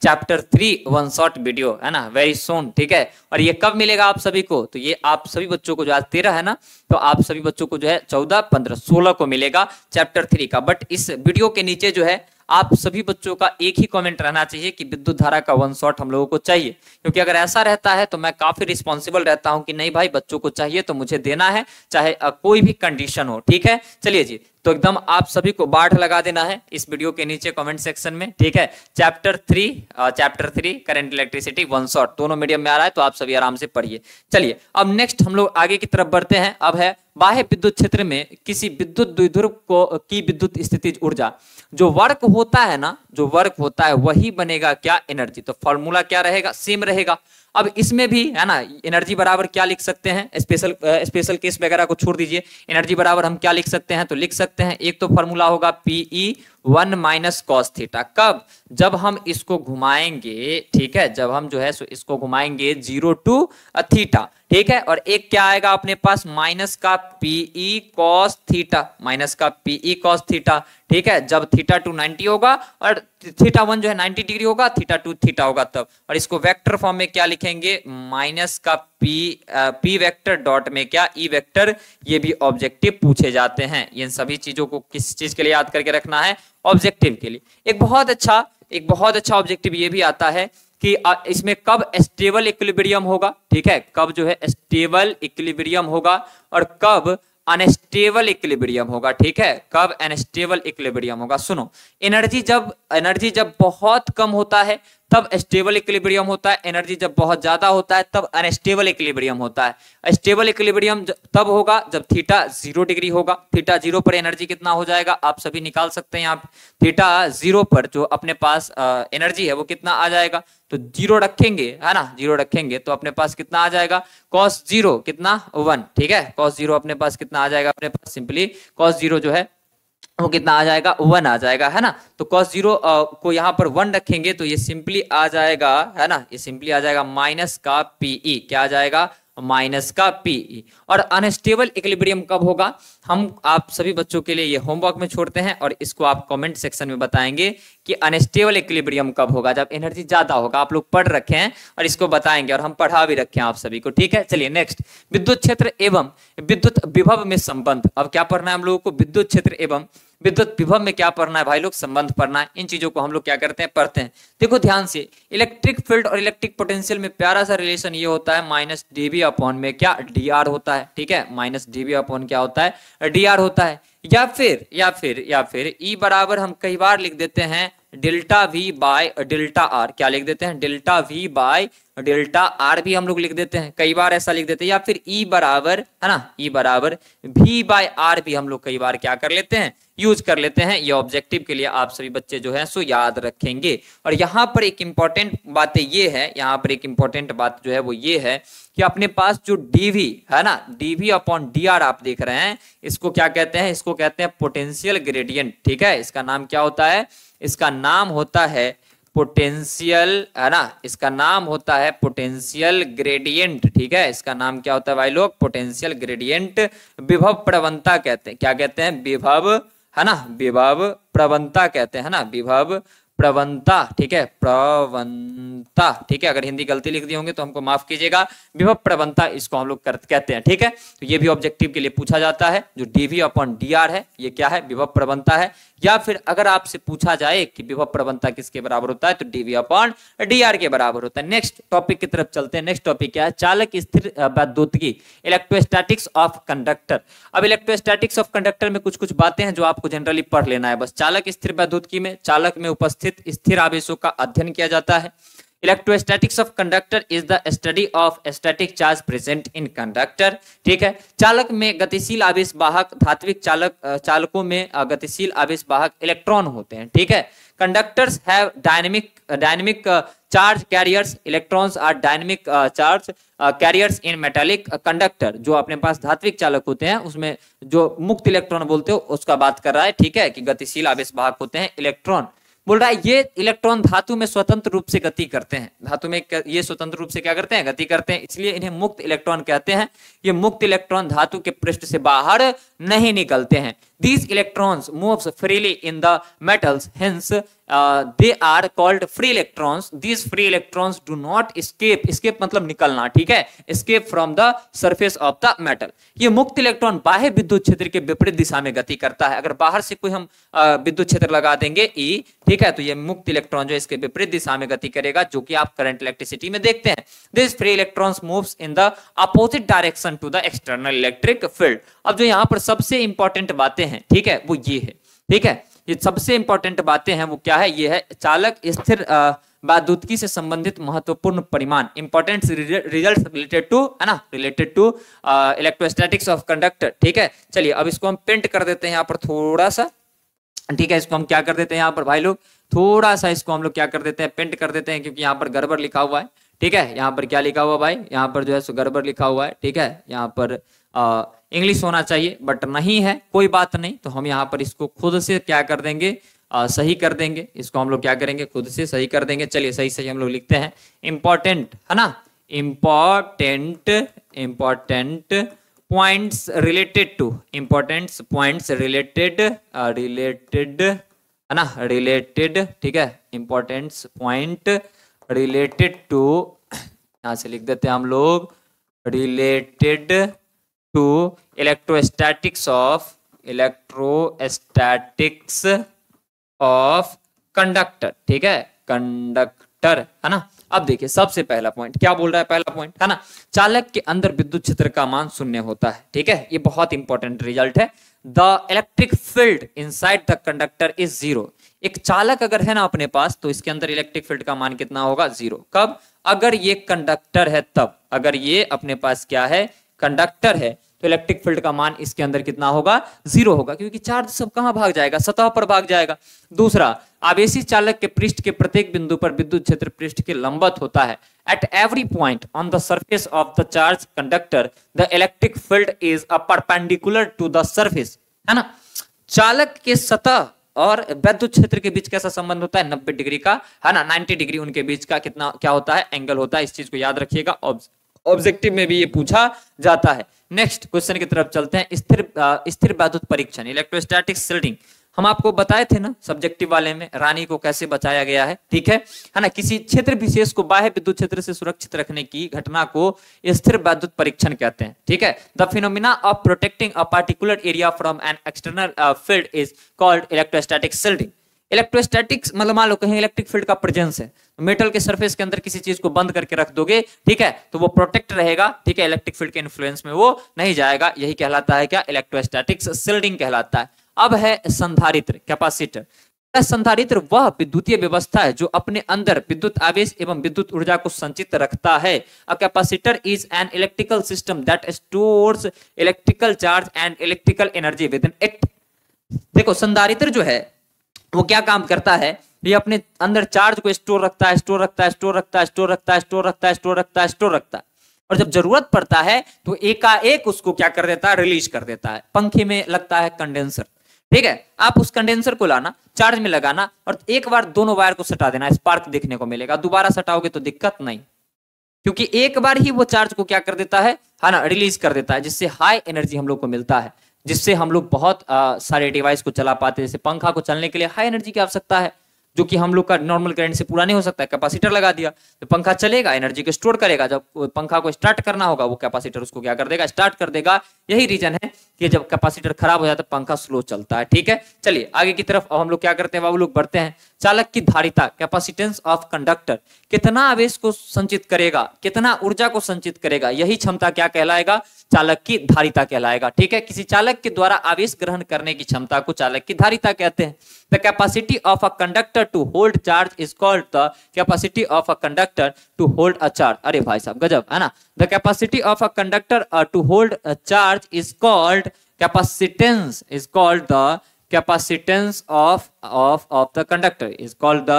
chapter 3 one shot video, है ना, वेरी सून, ठीक है। और ये कब मिलेगा आप सभी को, तो ये आप सभी बच्चों को जो आज 13 है ना, तो आप सभी बच्चों को जो है 14, 15, 16 को मिलेगा चैप्टर 3 का। बट इस वीडियो के नीचे जो है आप सभी बच्चों का एक ही कमेंट रहना चाहिए कि विद्युत धारा का वन शॉट हम लोगों को चाहिए, क्योंकि अगर ऐसा रहता है तो मैं काफी रिस्पॉन्सिबल रहता हूं कि नहीं भाई बच्चों को चाहिए तो मुझे देना है, चाहे कोई भी कंडीशन हो, ठीक है। चलिए जी, तो एकदम आप सभी को बाढ़ लगा देना है इस वीडियो के नीचे कमेंट सेक्शन में, ठीक है। Chapter 3 current electricity one shot दोनों मीडियम में आ रहा है, तो आप सभी आराम से पढ़िए। चलिए अब नेक्स्ट हम लोग आगे की तरफ बढ़ते हैं। अब है बाह्य विद्युत क्षेत्र में किसी विद्युत द्विध्रुव की विद्युत स्थितिज ऊर्जा, जो वर्क होता है ना, जो वर्क होता है वही बनेगा क्या, एनर्जी। तो फॉर्मूला क्या रहेगा, सेम रहेगा। अब इसमें भी है ना, एनर्जी बराबर क्या लिख सकते हैं, स्पेशल केस वगैरह को छोड़ दीजिए, एनर्जी बराबर हम क्या लिख सकते हैं, तो लिख सकते हैं एक तो फॉर्मूला होगा पीई 1 माइनस कॉस थीटा। कब, जब हम इसको घुमाएंगे, ठीक है, जब हम जो है इसको घुमाएंगे 0 टू थीटा, ठीक है। और एक क्या आएगा अपने पास, माइनस का पीई कॉस थीटा, माइनस का पीई कॉस थीटा, ठीक है। जब थीटा 2 90 होगा और थीटा 1 जो है 90 डिग्री होगा, थीटा 2 थीटा होगा तब। और इसको वेक्टर फॉर्म में क्या लिखेंगे, माइनस का पी वेक्टर डॉट में क्या, ई वेक्टर। ये भी ऑब्जेक्टिव पूछे जाते हैं। इन सभी चीजों को किस चीज के लिए याद करके रखना है, ऑब्जेक्टिव के लिए। एक बहुत अच्छा ऑब्जेक्टिव ये भी आता है कि इसमें कब स्टेबल इक्विलिब्रियम होगा, ठीक है, कब जो है स्टेबल इक्विलिब्रियम होगा और कब अनस्टेबल इक्विलिब्रियम होगा, ठीक है, कब अनस्टेबल इक्विलिब्रियम होगा। सुनो, एनर्जी जब बहुत कम होता है तब स्टेबल इक्विलिब्रियम होता है, एनर्जी जब बहुत ज्यादा होता है तब अनस्टेबल इक्विलिब्रियम होता है। स्टेबल इक्विलिब्रियम तब होगा जब थीटा 0 डिग्री होगा। थीटा 0 पर एनर्जी कितना हो जाएगा आप सभी निकाल सकते हैं यहाँ पे। थीटा 0 पर जो अपने पास एनर्जी है वो कितना आ जाएगा, तो 0 रखेंगे है ना, 0 रखेंगे तो अपने पास कितना आ जाएगा, cos 0 कितना 1, ठीक है, cos 0 अपने पास कितना आ जाएगा, अपने पास सिंपली cos 0 जो है वो कितना आ जाएगा 1 आ जाएगा, है ना। तो cos 0 को यहाँ पर 1 रखेंगे तो ये सिंपली आ जाएगा, है ना, ये सिंपली आ जाएगा माइनस का पीई, क्या आ जाएगा, माइनस का पीई। और अनस्टेबल इक्विलिब्रियम कब होगा, हम आप सभी बच्चों के लिए ये होमवर्क में छोड़ते हैं और इसको आप कमेंट सेक्शन में बताएंगे कि अनस्टेबल इक्विलिब्रियम कब होगा, जब एनर्जी ज्यादा होगा। आप लोग पढ़ रखे हैं और इसको बताएंगे और हम पढ़ा भी रखे हैं आप सभी को, ठीक है। चलिए नेक्स्ट, विद्युत क्षेत्र एवं विद्युत विभव में संबंध। अब क्या पढ़ना है हम लोगों को, विद्युत क्षेत्र एवं विद्युत विभव में क्या पढ़ना है भाई लोग, संबंध पढ़ना है। इन चीजों को हम लोग क्या करते हैं, पढ़ते हैं। देखो ध्यान से, इलेक्ट्रिक फील्ड और इलेक्ट्रिक पोटेंशियल में प्यारा सा रिलेशन ये होता है माइनस डीवी अपॉन में क्या, डी आर होता है, ठीक है, माइनस डीवी अपॉन क्या होता है, डी आर होता है। या फिर ई बराबर हम कई बार लिख देते हैं delta we by delta R, क्या लिख देते हैं, delta we by delta R भी हम लोग लिख देते हैं, कई बार ऐसा लिख देते हैं। या फिर ई बराबर, है ना, ई बराबर वी बाय आर भी हम लोग कई बार क्या कर लेते हैं, यूज कर लेते हैं। ये ऑब्जेक्टिव के लिए आप सभी बच्चे जो है सो याद रखेंगे। और यहाँ पर एक इंपॉर्टेंट बात ये है, यहाँ पर एक इंपॉर्टेंट बात जो है वो ये है कि अपने पास जो डीवी है ना, डीवी अपॉन डी आर आप देख रहे हैं, इसको क्या कहते हैं, इसको कहते हैं पोटेंशियल ग्रेडियंट, ठीक है। इसका नाम क्या होता है, इसका नाम होता है पोटेंशियल, है ना, इसका नाम होता है पोटेंशियल ग्रेडियंट, ठीक है। इसका नाम क्या होता है भाई लोग, पोटेंशियल ग्रेडियंट। विभव प्रवणता कहते हैं, क्या कहते हैं, विभव, है ना, विभव प्रवणता कहते हैं ना, विभव प्रवणता, ठीक है, प्रवणता, ठीक है। अगर हिंदी गलती लिख दिए होंगे तो हमको माफ कीजिएगा, विभव प्रवणता इसको हम लोग कहते हैं, ठीक है। तो ये भी ऑब्जेक्टिव के लिए पूछा जाता है, जो डीवी अपॉन डी आर है ये क्या है, विभव प्रवणता है। या फिर अगर आपसे पूछा जाए कि विभव प्रवणता किसके बराबर होता है, तो डीवी अपॉन डी आर के बराबर होता है। नेक्स्ट टॉपिक की तरफ चलते हैं। नेक्स्ट टॉपिक क्या है, चालक स्थिर वैद्युतिकी, इलेक्ट्रोस्टैटिक्स ऑफ कंडक्टर। अब इलेक्ट्रोस्टैटिक्स ऑफ कंडक्टर में कुछ कुछ बातें हैं जो आपको जनरली पढ़ लेना है बस। चालक स्थिर वैद्युतिकी में चालक में उपस्थित स्थिर आवेशों का अध्ययन किया जाता है। Electrostatics of conductor is the study of static charge present in conductor, ठीक है। चालक में गतिशील आवेश वाहक, धात्विक चालकों में गतिशील आवेश वाहक इलेक्ट्रॉन होते हैं, ठीक है। Conductors have dynamic charge carriers, electrons are dynamic charge carriers in metallic conductor. जो अपने पास धात्विक चालक होते हैं उसमें जो मुक्त इलेक्ट्रॉन बोलते हो उसका बात कर रहा है, ठीक है, कि गतिशील आवेश वाहक होते हैं इलेक्ट्रॉन। बोल रहा है ये इलेक्ट्रॉन धातु में स्वतंत्र रूप से गति करते हैं, धातु में ये स्वतंत्र रूप से क्या करते हैं, गति करते हैं, इसलिए इन्हें मुक्त इलेक्ट्रॉन कहते हैं। ये मुक्त इलेक्ट्रॉन धातु के पृष्ठ से बाहर नहीं निकलते हैं। These electrons moves freely in the metals, hence they are called free electrons. These free electrons do not escape, escape मतलब निकलना, ठीक है, escape from the surface of the metal. ये मुक्त इलेक्ट्रॉन बाह्य विद्युत क्षेत्र के विपरीत दिशा में गति करता है। अगर बाहर से कोई हम विद्युत क्षेत्र लगा देंगे E, ठीक है, तो ये मुक्त इलेक्ट्रॉन जो इसके विपरीत दिशा में गति करेगा, जो कि आप करंट इलेक्ट्रिसिटी में देखते हैं। These free electrons moves in the opposite direction to the external electric field. अब जो यहाँ पर सबसे इंपॉर्टेंट बातें हैं, ठीक है, वो ये है, ठीक है, ये सबसे इंपॉर्टेंट बातें हैं वो क्या है, ये है चालक स्थिर वैद्युतिकी से संबंधित महत्वपूर्ण परिमाण, इंपॉर्टेंट रिजल्ट रिलेटेड टू, है ना, related to electrostatics of conductor, ठीक है। चलिए अब इसको हम पेंट कर देते हैं यहाँ पर थोड़ा सा, ठीक है, इसको हम क्या कर देते हैं यहाँ पर भाई लोग, थोड़ा सा इसको हम लोग क्या कर देते हैं, पेंट कर देते हैं, क्योंकि यहाँ पर गड़बड़ लिखा हुआ है, ठीक है। यहाँ पर क्या लिखा हुआ भाई, यहाँ पर जो है सो गड़बड़ लिखा हुआ है, ठीक है। यहाँ पर इंग्लिश होना चाहिए बट नहीं है, कोई बात नहीं, तो हम यहाँ पर इसको खुद से क्या कर देंगे, सही कर देंगे। इसको हम लोग क्या करेंगे, खुद से सही कर देंगे। चलिए सही सही हम लोग लिखते हैं, इम्पोर्टेंट, है ना, important points related to, important points related, है ना, रिलेटेड, ठीक है, इम्पोर्टेंट पॉइंट रिलेटेड टू, यहां से लिख देते हैं हम लोग, related to electrostatics of conductor, ठीक है, कंडक्टर, है ना। अब देखिए सबसे पहला पॉइंट क्या बोल रहा है, पहला पॉइंट है ना, चालक के अंदर विद्युत क्षेत्र का मान शून्य होता है, ठीक है, ये बहुत इंपॉर्टेंट रिजल्ट है। The electric field inside the conductor is zero, एक चालक अगर है ना अपने पास, तो इसके अंदर इलेक्ट्रिक फील्ड का मान कितना होगा? 0। कब? अगर ये कंडक्टर है तब। अगर ये अपने पास क्या है? कंडक्टर है, तो इलेक्ट्रिक फील्ड का मान इसके अंदर कितना होगा? 0 होगा, क्योंकि चार्ज सब कहां भाग जाएगा? सतह पर भाग जाएगा। दूसरा, आवेशी चालक के पृष्ठ के प्रत्येक बिंदु पर विद्युत क्षेत्र पृष्ठ के लंबवत होता है। At every point on the surface of the charge conductor, the electric field is a perpendicular to the surface, है ना? चालक के सतह और विद्युत क्षेत्र के बीच कैसा संबंध होता है? 90 डिग्री का, है ना? 90 डिग्री उनके बीच का कितना क्या होता है? एंगल होता है। इस चीज को याद रखिएगा, ऑब्जेक्टिव में भी ये पूछा जाता है। नेक्स्ट क्वेश्चन की तरफ चलते हैं। स्थिर विद्युत परीक्षण, इलेक्ट्रोस्टैटिक शील्डिंग, हम आपको बताए थे ना सब्जेक्टिव वाले में, रानी को कैसे बचाया गया है, ठीक है ना? किसी क्षेत्र विशेष को बाह्य विद्युत क्षेत्र से सुरक्षित रखने की घटना को स्थिर विद्युत परीक्षण कहते हैं, ठीक है। The phenomena of protecting a particular area from an external field is called electrostatic shielding. Electrostatics मतलब मान लो कहीं इलेक्ट्रिक फील्ड का प्रेजेंस है, मेटल के सरफेस के अंदर किसी चीज को बंद करके रख दोगे, ठीक है, तो वो प्रोटेक्ट रहेगा, ठीक है, इलेक्ट्रिक फील्ड के इन्फ्लुएंस में वो नहीं जाएगा। यही कहलाता है क्या? इलेक्ट्रोस्टैटिक्स शील्डिंग कहलाता है। अब है संधारित्र, कैपेसिटर। संधारित्र वह विद्युतीय व्यवस्था है जो अपने अंदर विद्युत आवेश एवं विद्युत ऊर्जा को संचित रखता है। A capacitor is an electrical system that stores electrical charge and electrical energy with in it. देखो संधारित्र जो है वो क्या काम करता है? ये अपने अंदर चार्ज को स्टोर रखता है, स्टोर रखता है, स्टोर रखता है, स्टोर रखता है, स्टोर रखता है, स्टोर रखता है, स्टोर रखता है, और जब जरूरत पड़ता है तो एकाएक उसको क्या कर देता है? रिलीज कर देता है। पंखे में लगता है कंडेंसर, ठीक है, आप उस कंडेंसर को लाना, चार्ज में लगाना, और एक बार दोनों वायर को सटा देना, स्पार्क देखने को मिलेगा। दोबारा सटाओगे तो दिक्कत नहीं, क्योंकि एक बार ही वो चार्ज को क्या कर देता है ना, रिलीज कर देता है, जिससे हाई एनर्जी हम लोग को मिलता है, जिससे हम लोग बहुत सारे डिवाइस को चला पाते हैं। जैसे पंखा को चलने के लिए हाई एनर्जी की आवश्यकता है, जो कि हम लोग का नॉर्मल करंट से पूरा नहीं हो सकता है। कैपेसिटर लगा दिया तो पंखा चलेगा, एनर्जी को स्टोर करेगा। जब पंखा को स्टार्ट करना होगा वो कैपेसिटर उसको क्या कर देगा? स्टार्ट कर देगा। यही रीजन है कि जब कैपेसिटर खराब हो जाता है पंखा स्लो चलता है, ठीक है। चलिए आगे की तरफ अब हम लोग क्या करते हैं बाबू लोग? बढ़ते हैं। चालक की धारिता, कैपेसिटेंस ऑफ कंडक्टर, कितना आवेश को संचित करेगा, कितना ऊर्जा को संचित करेगा, यही क्षमता क्या कहलाएगा? चालक की धारिता कहलाएगा, ठीक है। किसी चालक के द्वारा आवेश ग्रहण करने की क्षमता को चालक की धारिता कहते हैं। The capacity of a conductor to hold charge is called the capacity of a conductor to hold a charge. अरे भाई साहब गजब, है ना? The capacity of a conductor to hold a charge is called capacitance, is called the capacitance of the conductor is called the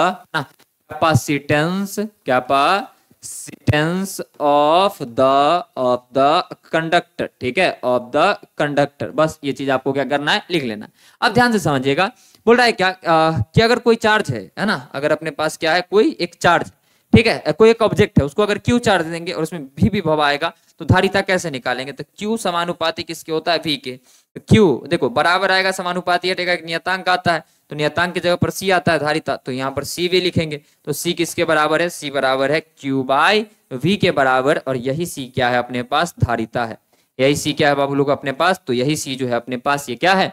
capacitance of the conductor, ठीक है, of the conductor। बस ये चीज आपको क्या करना है? लिख लेना। अब ध्यान से समझिएगा, बोल रहा है क्या कि अगर कोई चार्ज है ना, अगर अपने पास क्या है? कोई एक चार्ज, ठीक है, कोई एक ऑब्जेक्ट है, उसको अगर क्यू चार्ज देंगे और उसमें भी विभव आएगा तो धारिता कैसे निकालेंगे? तो क्यू समानुपाती किसके होता है? वी के। तो क्यू देखो बराबर आएगा, समानुपाती हटेगा, एक नियतांक आता है, तो नियतांक की जगह पर सी आता है धारिता, तो यहाँ पर सी वी लिखेंगे। तो सी किसके बराबर है? सी बराबर है क्यू बाई वी के बराबर, और यही सी क्या है अपने पास? धारिता है। यही सी क्या है बाबू लोग अपने पास? तो यही सी जो है अपने पास ये क्या है?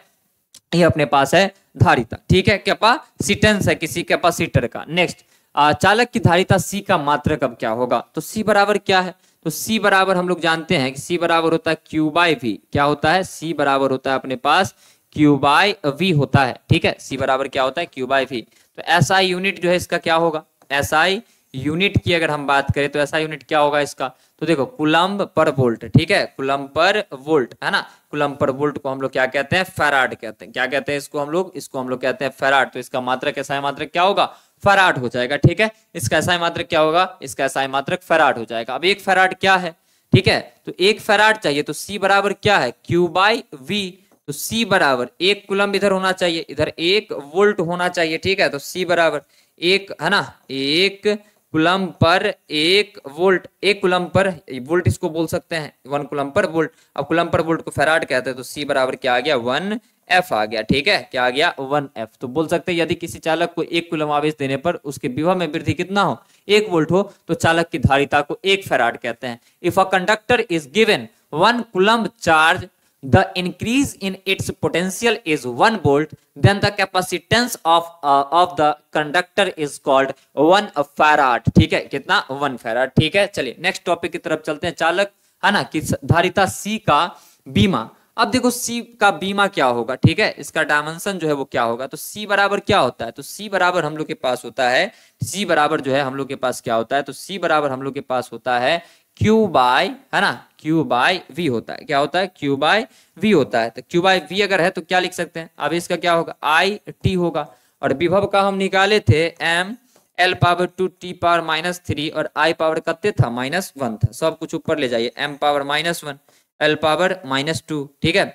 ये अपने पास है धारिता, ठीक है। कैपेसिटेंस है किसी कैपेसिटर का। नेक्स्ट, चालक की धारिता सी का मात्रक अब क्या होगा? तो सी बराबर क्या है? तो सी बराबर हम लोग जानते हैं कि सी बराबर होता है क्यू बाई वी। क्या होता है? सी बराबर होता है अपने पास क्यू बाई वी होता है, ठीक है। सी बराबर क्या होता है? Q by V. तो एसआई यूनिट जो है इसका क्या होगा? एसआई यूनिट की अगर हम बात करें तो एसआई यूनिट क्या होगा इसका? तो देखो कूलम्ब पर वोल्ट, ठीक है, कूलम्ब पर वोल्ट, है ना। कूलम्ब पर वोल्ट को हम लोग क्या कहते हैं? फैराड कहते हैं। क्या कहते हैं इसको हम लोग? इसको हम लोग कहते हैं फैराड। तो इसका मात्रक एसआई मात्रक क्या होगा? फैराड हो जाएगा, ठीक है। इसका एसआई मात्रक क्या होगा? इसका एसआई मात्रक फैराड हो जाएगा। अब एक फैराड क्या है? ठीक है, तो एक फैराड चाहिए, तो सी बराबर क्या है? Q by V. तो सी बराबर एक कूलम्ब इधर होना चाहिए, इधर एक वोल्ट होना चाहिए, ठीक है। तो सी बराबर एक, है ना, एक कूलम्ब पर एक वोल्ट, एक कूलम्ब पर वोल्ट इसको बोल सकते हैं, 1 कूलम्ब पर वोल्ट। अब कूलम्ब पर वोल्ट को फैराड कहते हैं, तो सी बराबर क्या आ गया? 1 एफ आ गया, ठीक है। क्या आ गया? 1 एफ। तो बोल सकते हैं यदि किसी चालक को 1 कूलम्ब आवेश देने पर उसके विभव में वृद्धि कितना हो? 1 वोल्ट हो, तो चालक की धारिता को 1 फैराड कहते हैं। If a conductor is given 1 coulomb charge, the increase in its potential is 1 volt, then the capacitance of the conductor is called 1 farad, ठीक है। कितना? 1 फैराड, ठीक है। चलिए नेक्स्ट टॉपिक की तरफ चलते हैं। चालक, है ना, कि धारिता सी का बीमा अब देखो C का बीमा क्या होगा, ठीक है, इसका डायमेंशन जो है वो क्या होगा, तो C बराबर क्या होता है, तो C बराबर हम लोग के पास होता है, C बराबर जो है हम लोग के पास क्या होता है, तो C बराबर हम लोग के पास होता है Q बाय, है ना, Q बाय V होता है, क्या होता है, Q बाय V होता है। तो Q बाय V अगर है तो क्या लिख सकते हैं, अब इसका क्या होगा, I T होगा, और विभव का हम निकाले थे M L power 2 T power -3 और I पावर कत्ते था, -1 था, सब कुछ ऊपर ले जाइए, M पावर -1 L पावर -2, ठीक है,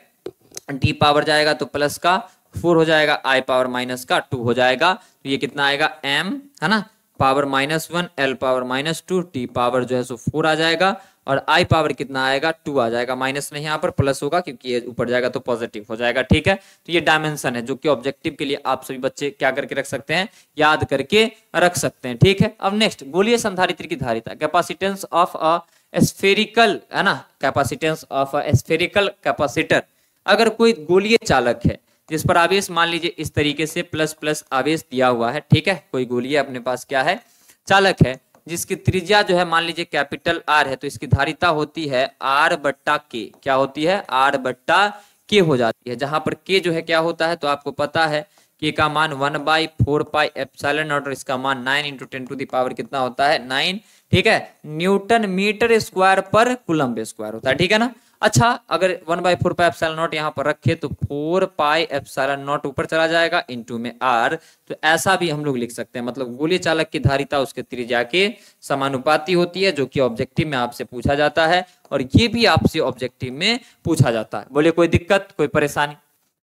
D पावर जाएगा तो प्लस का 4 हो जाएगा, I पावर माइनस का 2 हो जाएगा, तो ये कितना आएगा M, है ना, power -1 L power -2 T power जो है सो 4 आ जाएगा, और I पावर कितना आएगा, 2 आ जाएगा, माइनस नहीं यहाँ पर प्लस होगा क्योंकि ये ऊपर जाएगा तो पॉजिटिव हो जाएगा, ठीक है। तो ये डायमेंशन है जो कि ऑब्जेक्टिव के लिए आप सभी बच्चे क्या करके रख सकते हैं, याद करके रख सकते हैं, ठीक है। अब नेक्स्ट, गोलीय संधारित्र की धारिता, कैपेसिटेंस ऑफ अ स्फेरिकल, है ना, capacitance of a spherical capacitor. अगर कोई गोलीय चालक है जिस पर आवेश मान लीजिए इस तरीके से प्लस प्लस आवेश दिया हुआ है, ठीक है, कोई गोलीय अपने पास क्या है, चालक है, जिसकी त्रिज्या जो है मान लीजिए कैपिटल R है, तो इसकी धारिता होती है R बट्टा K, क्या होती है, R बट्टा K हो जाती है, जहां पर K जो है क्या होता है, तो आपको पता है K का मान 1/4 पाई एप्सिलॉन नॉट, और इसका मान 9 × 10⁻⁴ कितना होता है, 9, ठीक है, न्यूटन मीटर स्क्वायर पर कूलम्ब स्क्वायर होता है, ठीक है ना। अच्छा, अगर 1/4 पाई एप्सिलॉन नॉट यहाँ पर रखे तो 4 पाई एप्सिलॉन नॉट ऊपर चला जाएगा इनटू में R, तो ऐसा भी हम लोग लिख सकते हैं, मतलब गोलीय चालक की धारिता उसके त्रिज्या के समानुपाती होती है, जो कि ऑब्जेक्टिव में आपसे पूछा जाता है, और ये भी आपसे ऑब्जेक्टिव में पूछा जाता है। बोलिए कोई दिक्कत, कोई परेशानी,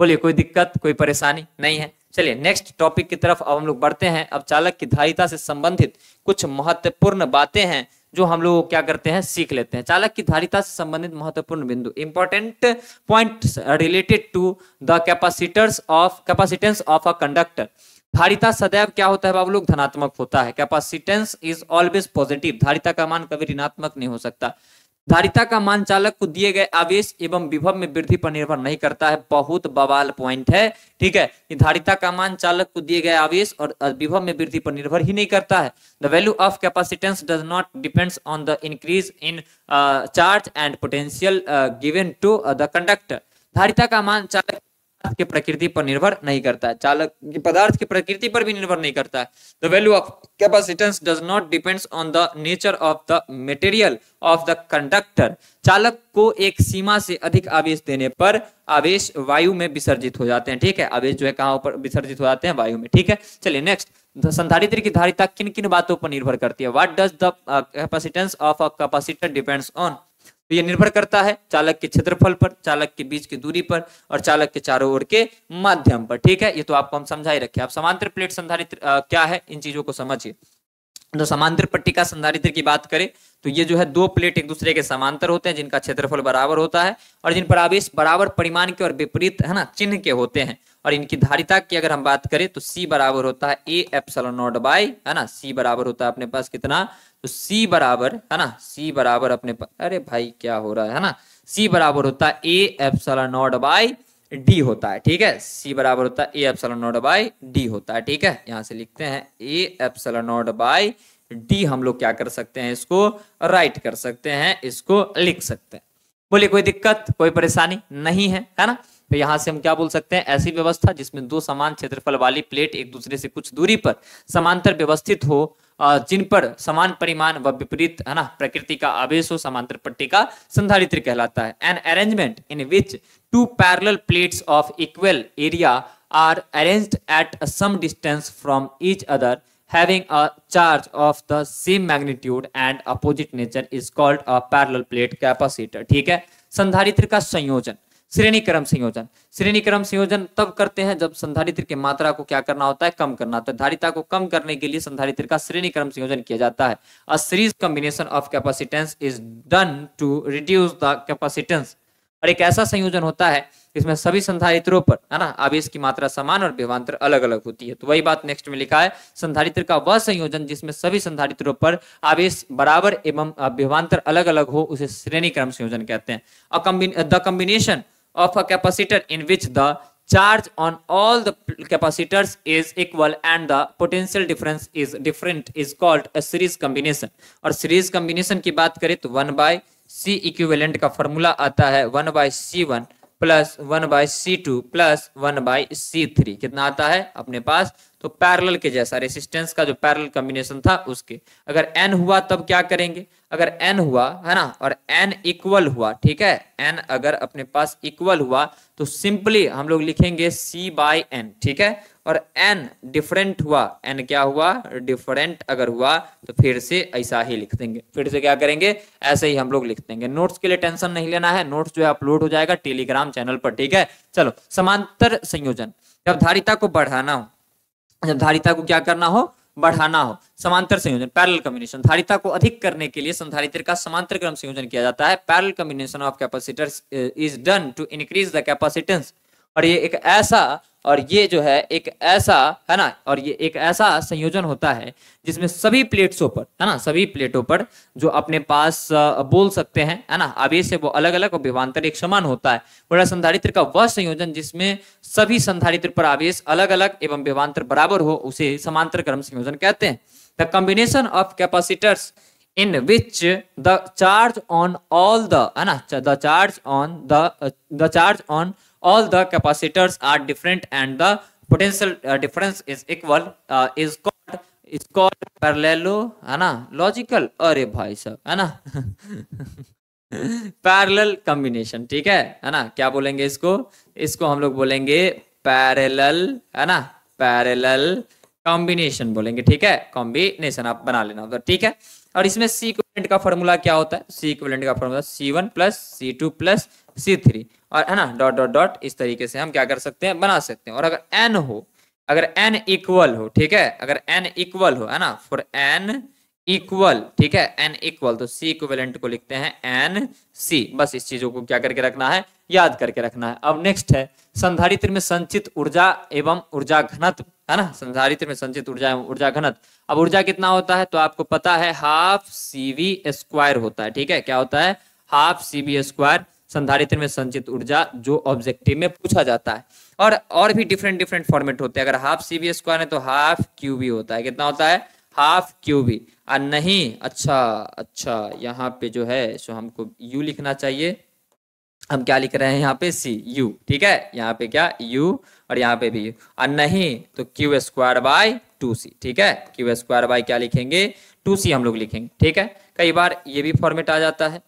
बोलिए कोई दिक्कत, कोई परेशानी नहीं है। चलिए नेक्स्ट टॉपिक की तरफ अब हम लोग बढ़ते हैं। अब चालक की धारिता से संबंधित कुछ महत्वपूर्ण बातें हैं जो हम लोग क्या करते हैं, सीख लेते हैं। चालक की धारिता से संबंधित महत्वपूर्ण बिंदु, important points related to the capacitance of a conductor. धारिता सदैव क्या होता है बाबू लोग, धनात्मक होता है। कैपेसिटेंस इज ऑलवेज पॉजिटिव, धारिता का मान कभी ऋणात्मक नहीं हो सकता। धारिता का मान चालक को दिए गए आवेश एवं विभव में वृद्धि पर निर्भर नहीं करता है, बहुत बवाल पॉइंट है, ठीक है। ये धारिता का मान चालक को दिए गए आवेश और विभव में वृद्धि पर निर्भर ही नहीं करता है। The value of capacitance does not depends on the increase in charge and potential given to the conductor. धारिता का मान चालक के प्रकृति पर निर्भर नहीं करता है, चालक की पदार्थ की प्रकृति पर भी निर्भर नहीं करता है। The value of capacitance does not depends on the nature of the material of the conductor. चालक को एक सीमा से अधिक आवेश देने पर आवेश वायु में विसर्जित हो जाते हैं, ठीक है, आवेश जो है कहां पर विसर्जित हो जाते हैं, वायु में, ठीक है। चलिए नेक्स्ट, संधारित्र की धारिता किन किन बातों पर निर्भर करती है। What does the capacitance of a capacitor depends on. तो ये निर्भर करता है चालक के क्षेत्रफल पर, चालक के बीच की दूरी पर, और चालक के चारों ओर के माध्यम पर, ठीक है। ये तो आपको हम समझा ही रखे। आप समांतर प्लेट संधारित्र क्या है, इन चीजों को समझिए। तो समांतर पट्टिका संधारित्र की बात करें तो ये जो है दो प्लेट एक दूसरे के समांतर होते हैं, जिनका क्षेत्रफल बराबर होता है और जिन पर आवेश बराबर परिमाण के और विपरीत, है ना, चिन्ह के होते हैं। और इनकी धारिता की अगर हम बात करें तो C बराबर होता है A एप्सिलॉन नॉट बाय, है ना, C बराबर होता है अपने पास कितना, तो C बराबर, है ना, C बराबर अपने पास, अरे भाई क्या हो रहा है ना, C बराबर होता है A epsilon naught by D होता है, ठीक है। C बराबर होता है A epsilon naught by D होता है, ठीक है। यहां से लिखते हैं A epsilon naught by D, हम लोग क्या कर सकते हैं, इसको राइट कर सकते हैं, इसको लिख सकते हैं। बोलिए कोई दिक्कत, कोई परेशानी नहीं है, है ना। तो यहां से हम क्या बोल सकते हैं, ऐसी व्यवस्था जिसमें दो समान क्षेत्रफल वाली प्लेट एक दूसरे से कुछ दूरी पर समांतर व्यवस्थित हो, जिन पर समान परिमाण व विपरीत, है ना, प्रकृति का आवेश हो, समांतर पट्टिका संधारित्र कहलाता है। An arrangement in which two parallel plates of equal area are arranged at some distance from each other having a charge of the same magnitude and opposite nature is called a parallel plate capacitor, ठीक है। संधारित्र का संयोजन, श्रेणी क्रम संयोजन। श्रेणी क्रम संयोजन तब करते हैं जब संधारित्र की मात्रा को क्या करना होता है, कम करना होता है। धारिता को कम करने के लिए संधारित्र का श्रेणी क्रम संयोजन किया जाता है। A series combination of capacitance is done to reduce the capacitance। और एक ऐसा संयोजन होता है इसमें सभी संधारित्रों पर, है ना, आवेश की मात्रा समान और विभवांतर अलग अलग होती है। तो वही बात नेक्स्ट में लिखा है, संधारित्र का वह संयोजन जिसमें सभी संधारित्रों पर आवेश बराबर एवं विभवांतर अलग अलग हो, उसे श्रेणी क्रम संयोजन कहते हैं। The combination of a capacitor in which the charge on all the capacitors is equal and the potential difference is different is called a series combination। और series combination की बात करें तो 1/C इक्विवेलेंट का फॉर्मूला आता है 1/C1 plus 1/C2 plus 1/C3 कितना आता है अपने पास, तो पैरेलल के जैसा रेसिस्टेंस का जो पैरेलल कॉम्बिनेशन था उसके। अगर n हुआ तब क्या करेंगे, अगर n हुआ है ना और n इक्वल हुआ, ठीक है, n अगर अपने पास इक्वल हुआ तो सिंपली हम लोग लिखेंगे C/n, ठीक है, और n डिफरेंट हुआ, n क्या हुआ डिफरेंट अगर हुआ तो फिर से ऐसा ही लिख देंगे, फिर से क्या करेंगे ऐसे ही हम लोग लिख देंगे। नोट्स के लिए टेंशन नहीं लेना है, नोट्स जो है अपलोड हो जाएगा टेलीग्राम चैनल पर, ठीक है। चलो समांतर संयोजन, जब धारिता को बढ़ाना हो, जब धारिता को क्या करना हो बढ़ाना हो, समांतर संयोजन पैरेलल कॉम्बिनेशन, धारिता को अधिक करने के लिए संधारित्र का समांतर क्रम संयोजन किया जाता है। Parallel combination of capacitors is done to increase the capacitance, और ये एक ऐसा, और ये जो है एक ऐसा है ना, और ये एक ऐसा संयोजन होता है जिसमें सभी प्लेट्सों पर है ना, सभी प्लेटों पर जो अपने पास बोल सकते हैं है ना आवेश है वो अलग अलग और विभवांतर एक समान होता है। बड़ा संधारित्र का वह संयोजन जिसमें सभी संधारित्र पर आवेश अलग अलग एवं विभवांतर बराबर हो उसे समांतर क्रम संयोजन कहते हैं। The combination of capacitors in which the charge on all the है ना the charge on all the capacitors are different and the potential difference is equal is called parallelo है ना logical, अरे भाई साहब है ना पैरेलल कॉम्बिनेशन, ठीक है ना, क्या बोलेंगे इसको, इसको हम लोग बोलेंगे पैरेलल है ना, पैरेलल कॉम्बिनेशन बोलेंगे, ठीक है, कॉम्बिनेशन आप बना लेना उधर, ठीक है। और इसमें सी इक्विवेलेंट का फॉर्मूला क्या होता है, सी इक्विवेलेंट का formula C1 plus C2 plus C3, और है ना डॉट डॉट डॉट इस तरीके से हम क्या कर सकते हैं बना सकते हैं। और अगर n हो, अगर n इक्वल हो, ठीक है, अगर n इक्वल हो है ना, फॉर n इक्वल, ठीक है, n इक्वल तो सी इक्विवेलेंट को लिखते हैं NC, बस इस चीजों को क्या करके रखना है याद करके रखना है। अब नेक्स्ट है संधारित्र में संचित ऊर्जा एवं ऊर्जा घनत्व है ना, संधारित्र में संचित ऊर्जा एवं ऊर्जा घनत्व। अब ऊर्जा कितना होता है तो आपको पता है हाफ CV² होता है, ठीक है, क्या होता है हाफ CV² संधारित्र में संचित ऊर्जा जो ऑब्जेक्टिव में पूछा जाता है। और भी डिफरेंट डिफरेंट फॉर्मेट होते हैं, अगर हाफ CV² है तो हाफ QV होता है, कितना होता है हाफ QV, और नहीं अच्छा यहाँ पे जो है सो हमको U लिखना चाहिए, हम क्या लिख रहे हैं यहाँ पे CU, ठीक है, यहाँ पे क्या U और यहाँ पे भी U, और नहीं तो Q²/2C, ठीक है, Q² क्या लिखेंगे 2C हम लोग लिखेंगे, ठीक है। कई बार ये भी फॉर्मेट आ जाता है,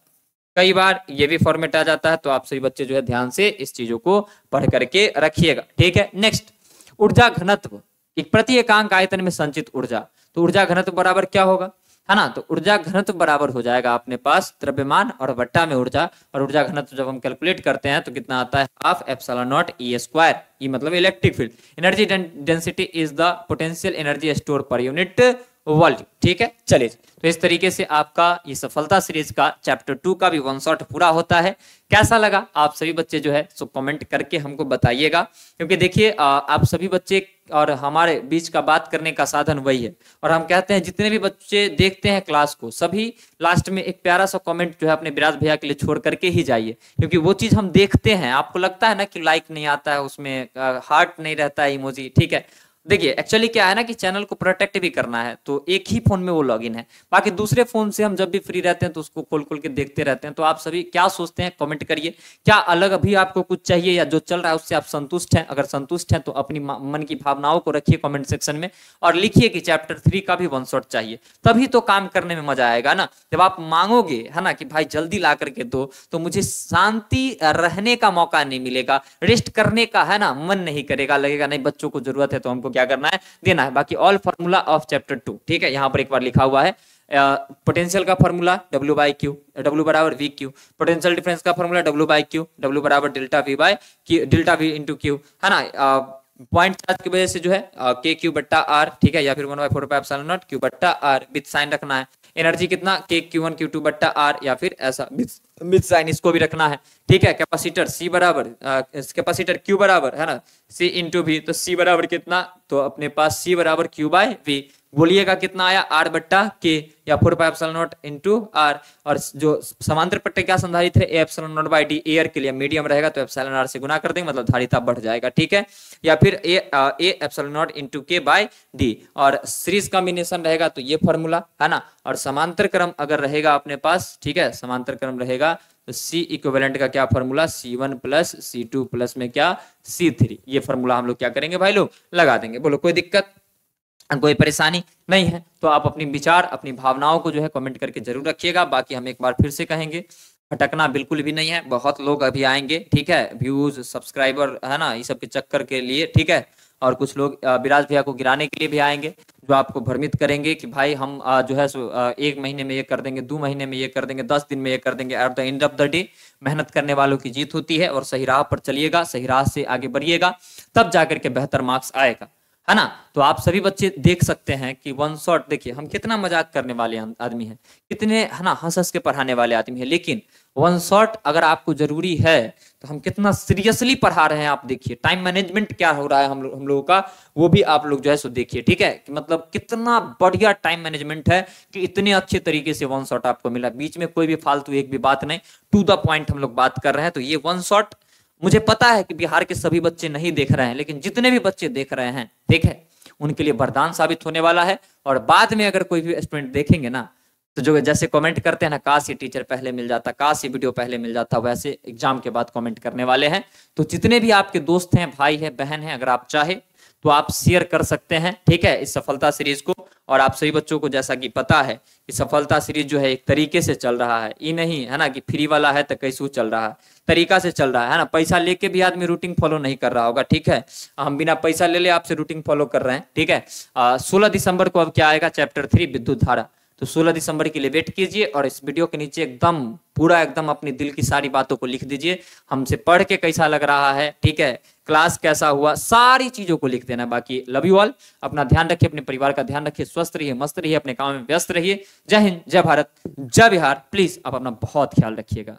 कई बार ये भी फॉर्मेट आ जाता है, तो आप सभी बच्चे जो है ध्यान से इस चीजों को पढ़ करके रखिएगा, ठीक है। नेक्स्ट ऊर्जा घनत्व, एक प्रति एकांक आयतन में संचित ऊर्जा, तो ऊर्जा घनत्व बराबर क्या होगा है ना, तो ऊर्जा घनत्व बराबर हो जाएगा अपने पास द्रव्यमान और बट्टा में ऊर्जा, और ऊर्जा घनत्व जब हम कैलकुलेट करते हैं तो कितना आता है हाफ ε0 E², ई मतलब electric field. Energy density is the potential energy store per unit volume, ठीक है। चलिए तो इस तरीके से आपका ये सफलता सीरीज का चैप्टर 2 का भी 1 शॉट पूरा होता है। कैसा लगा आप सभी बच्चे जो है सो कमेंट करके हमको बताइएगा, क्योंकि देखिए आप सभी बच्चे और हमारे बीच का बात करने का साधन वही है, और हम कहते हैं जितने भी बच्चे देखते हैं क्लास को सभी लास्ट में एक प्यारा सा कमेंट जो है अपने विराज भैया के लिए छोड़ करके ही जाइए, क्योंकि वो चीज हम देखते हैं। आपको लगता है ना कि लाइक नहीं आता है उसमें, हार्ट नहीं रहता है इमोजी, ठीक है। देखिए एक्चुअली क्या है ना कि चैनल को प्रोटेक्ट भी करना है, तो एक ही फोन में वो लॉगिन है, बाकी दूसरे फोन से हम जब भी फ्री रहते हैं तो उसको खोल खोल के देखते रहते हैं। तो आप सभी क्या सोचते हैं कमेंट करिए, क्या अलग अभी आपको कुछ चाहिए या जो चल रहा है उससे आप संतुष्ट हैं, अगर संतुष्ट हैं तो अपनी मन की भावनाओं को रखिए कमेंट सेक्शन में, और लिखिए कि चैप्टर 3 का भी 1 शॉट चाहिए, तभी तो काम करने में मजा आएगा ना। जब आप मांगोगे है ना कि भाई जल्दी ला करके दो, तो मुझे शांति रहने का मौका नहीं मिलेगा, रेस्ट करने का है ना मन नहीं करेगा, लगेगा नहीं बच्चों को जरूरत है तो हमको क्या करना है देना है। बाकी ऑल फार्मूला ऑफ चैप्टर 2, ठीक है, यहां पर एक बार लिखा हुआ है पोटेंशियल का फार्मूला W/Q, W बराबर VQ, पोटेंशियल डिफरेंस का फार्मूला W/Q, W बराबर डेल्टा V इंटू Q है ना, पॉइंट चार्ज की वजह से जो है KQ/R, ठीक है, या फिर 1/4πε0 Q/R विद साइन रखना है। एनर्जी कितना KQ1 Q2/R, या फिर ऐसा विद साइन इसको भी रखना है, ठीक है। कैपेसिटर C बराबर कैपेसिटर Q बराबर है ना C इंटू V, तो C बराबर कितना, तो अपने पास C बराबर Q/V, बोलिएगा कितना आया, आर बट्टा के या 4πε0 इंटू आर। और जो समांतर पट्टे क्या संधारित्र है, ε0/d। एयर के लिए मीडियम रहेगा तो ε r से गुना कर देंगे, मतलब धारिता बढ़ जाएगा, ठीक है। या फिर ε0 इंटू के बाय डी। और सीरीज कॉम्बिनेशन रहेगा तो ये फॉर्मूला है ना। और समांतर क्रम अगर रहेगा अपने पास, ठीक है, समांतर क्रम रहेगा तो C इक्विवेलेंट का क्या formula, C1 plus C2 plus में क्या C3। ये फॉर्मूला हम लोग क्या करेंगे भाई लोग, लगा देंगे। बोलो कोई दिक्कत, कोई परेशानी नहीं है? तो आप अपनी विचार, अपनी भावनाओं को जो है कमेंट करके जरूर रखिएगा। बाकी हम एक बार फिर से कहेंगे, भटकना बिल्कुल भी नहीं है। बहुत लोग अभी आएंगे, ठीक है, व्यूज सब्सक्राइबर है ना, ये सब के चक्कर के लिए, ठीक है। और कुछ लोग विराज भैया को गिराने के लिए भी आएंगे, जो आपको भ्रमित करेंगे कि भाई हम जो है सो 1 महीने में ये कर देंगे, 2 महीने में ये कर देंगे, 10 दिन में ये कर देंगे। At the end of the day मेहनत करने वालों की जीत होती है। और सही राह पर चलिएगा, सही राह से आगे बढ़िएगा, तब जाकर के बेहतर मार्क्स आएगा, है ना। तो आप सभी बच्चे देख सकते हैं कि वन शॉट, देखिए हम कितना मजाक करने वाले आदमी हैं, कितने है ना हंस हंस के पढ़ाने वाले आदमी हैं, लेकिन वन शॉट अगर आपको जरूरी है तो हम कितना सीरियसली पढ़ा रहे हैं। आप देखिए टाइम मैनेजमेंट क्या हो रहा है हम लोगों का, वो भी आप लोग जो है सो देखिए, ठीक है। कि मतलब कितना बढ़िया टाइम मैनेजमेंट है कि इतने अच्छे तरीके से वन शॉट आपको मिला, बीच में कोई भी फालतू एक भी बात नहीं, टू द पॉइंट हम लोग बात कर रहे हैं। तो ये वन शॉट, मुझे पता है कि बिहार के सभी बच्चे नहीं देख रहे हैं, लेकिन जितने भी बच्चे देख रहे हैं, ठीक है, उनके लिए वरदान साबित होने वाला है। और बाद में अगर कोई भी स्टूडेंट देखेंगे ना, तो जो जैसे कमेंट करते हैं ना, काश ये टीचर पहले मिल जाता, काश ये वीडियो पहले मिल जाता, वैसे एग्जाम के बाद कमेंट करने वाले हैं। तो जितने भी आपके दोस्त हैं, भाई है, बहन है, अगर आप चाहे तो आप शेयर कर सकते हैं, ठीक है, इस सफलता सीरीज को। और आप सभी बच्चों को जैसा कि पता है कि सफलता सीरीज जो है एक तरीके से चल रहा है, ये नहीं है ना कि फ्री वाला है तो कैसे चल रहा है, तरीका से चल रहा है ना। पैसा लेके भी आदमी रूटीन फॉलो नहीं कर रहा होगा, ठीक है। हम बिना पैसा ले ले आपसे रूटीन फॉलो कर रहे हैं, ठीक है। 16 दिसंबर को अब क्या आएगा, चैप्टर 3 विद्युत धारा। तो 16 दिसंबर के लिए वेट कीजिए और इस वीडियो के नीचे एकदम पूरा एकदम अपनी दिल की सारी बातों को लिख दीजिए, हमसे पढ़ के कैसा लग रहा है, ठीक है, क्लास कैसा हुआ, सारी चीजों को लिख देना। बाकी लव यू ऑल, अपना ध्यान रखिए, अपने परिवार का ध्यान रखिए, स्वस्थ रहिए, मस्त रहिए, अपने काम में व्यस्त रहिए। जय हिंद, जय भारत, जय बिहार। प्लीज आप अपना बहुत ख्याल रखिएगा।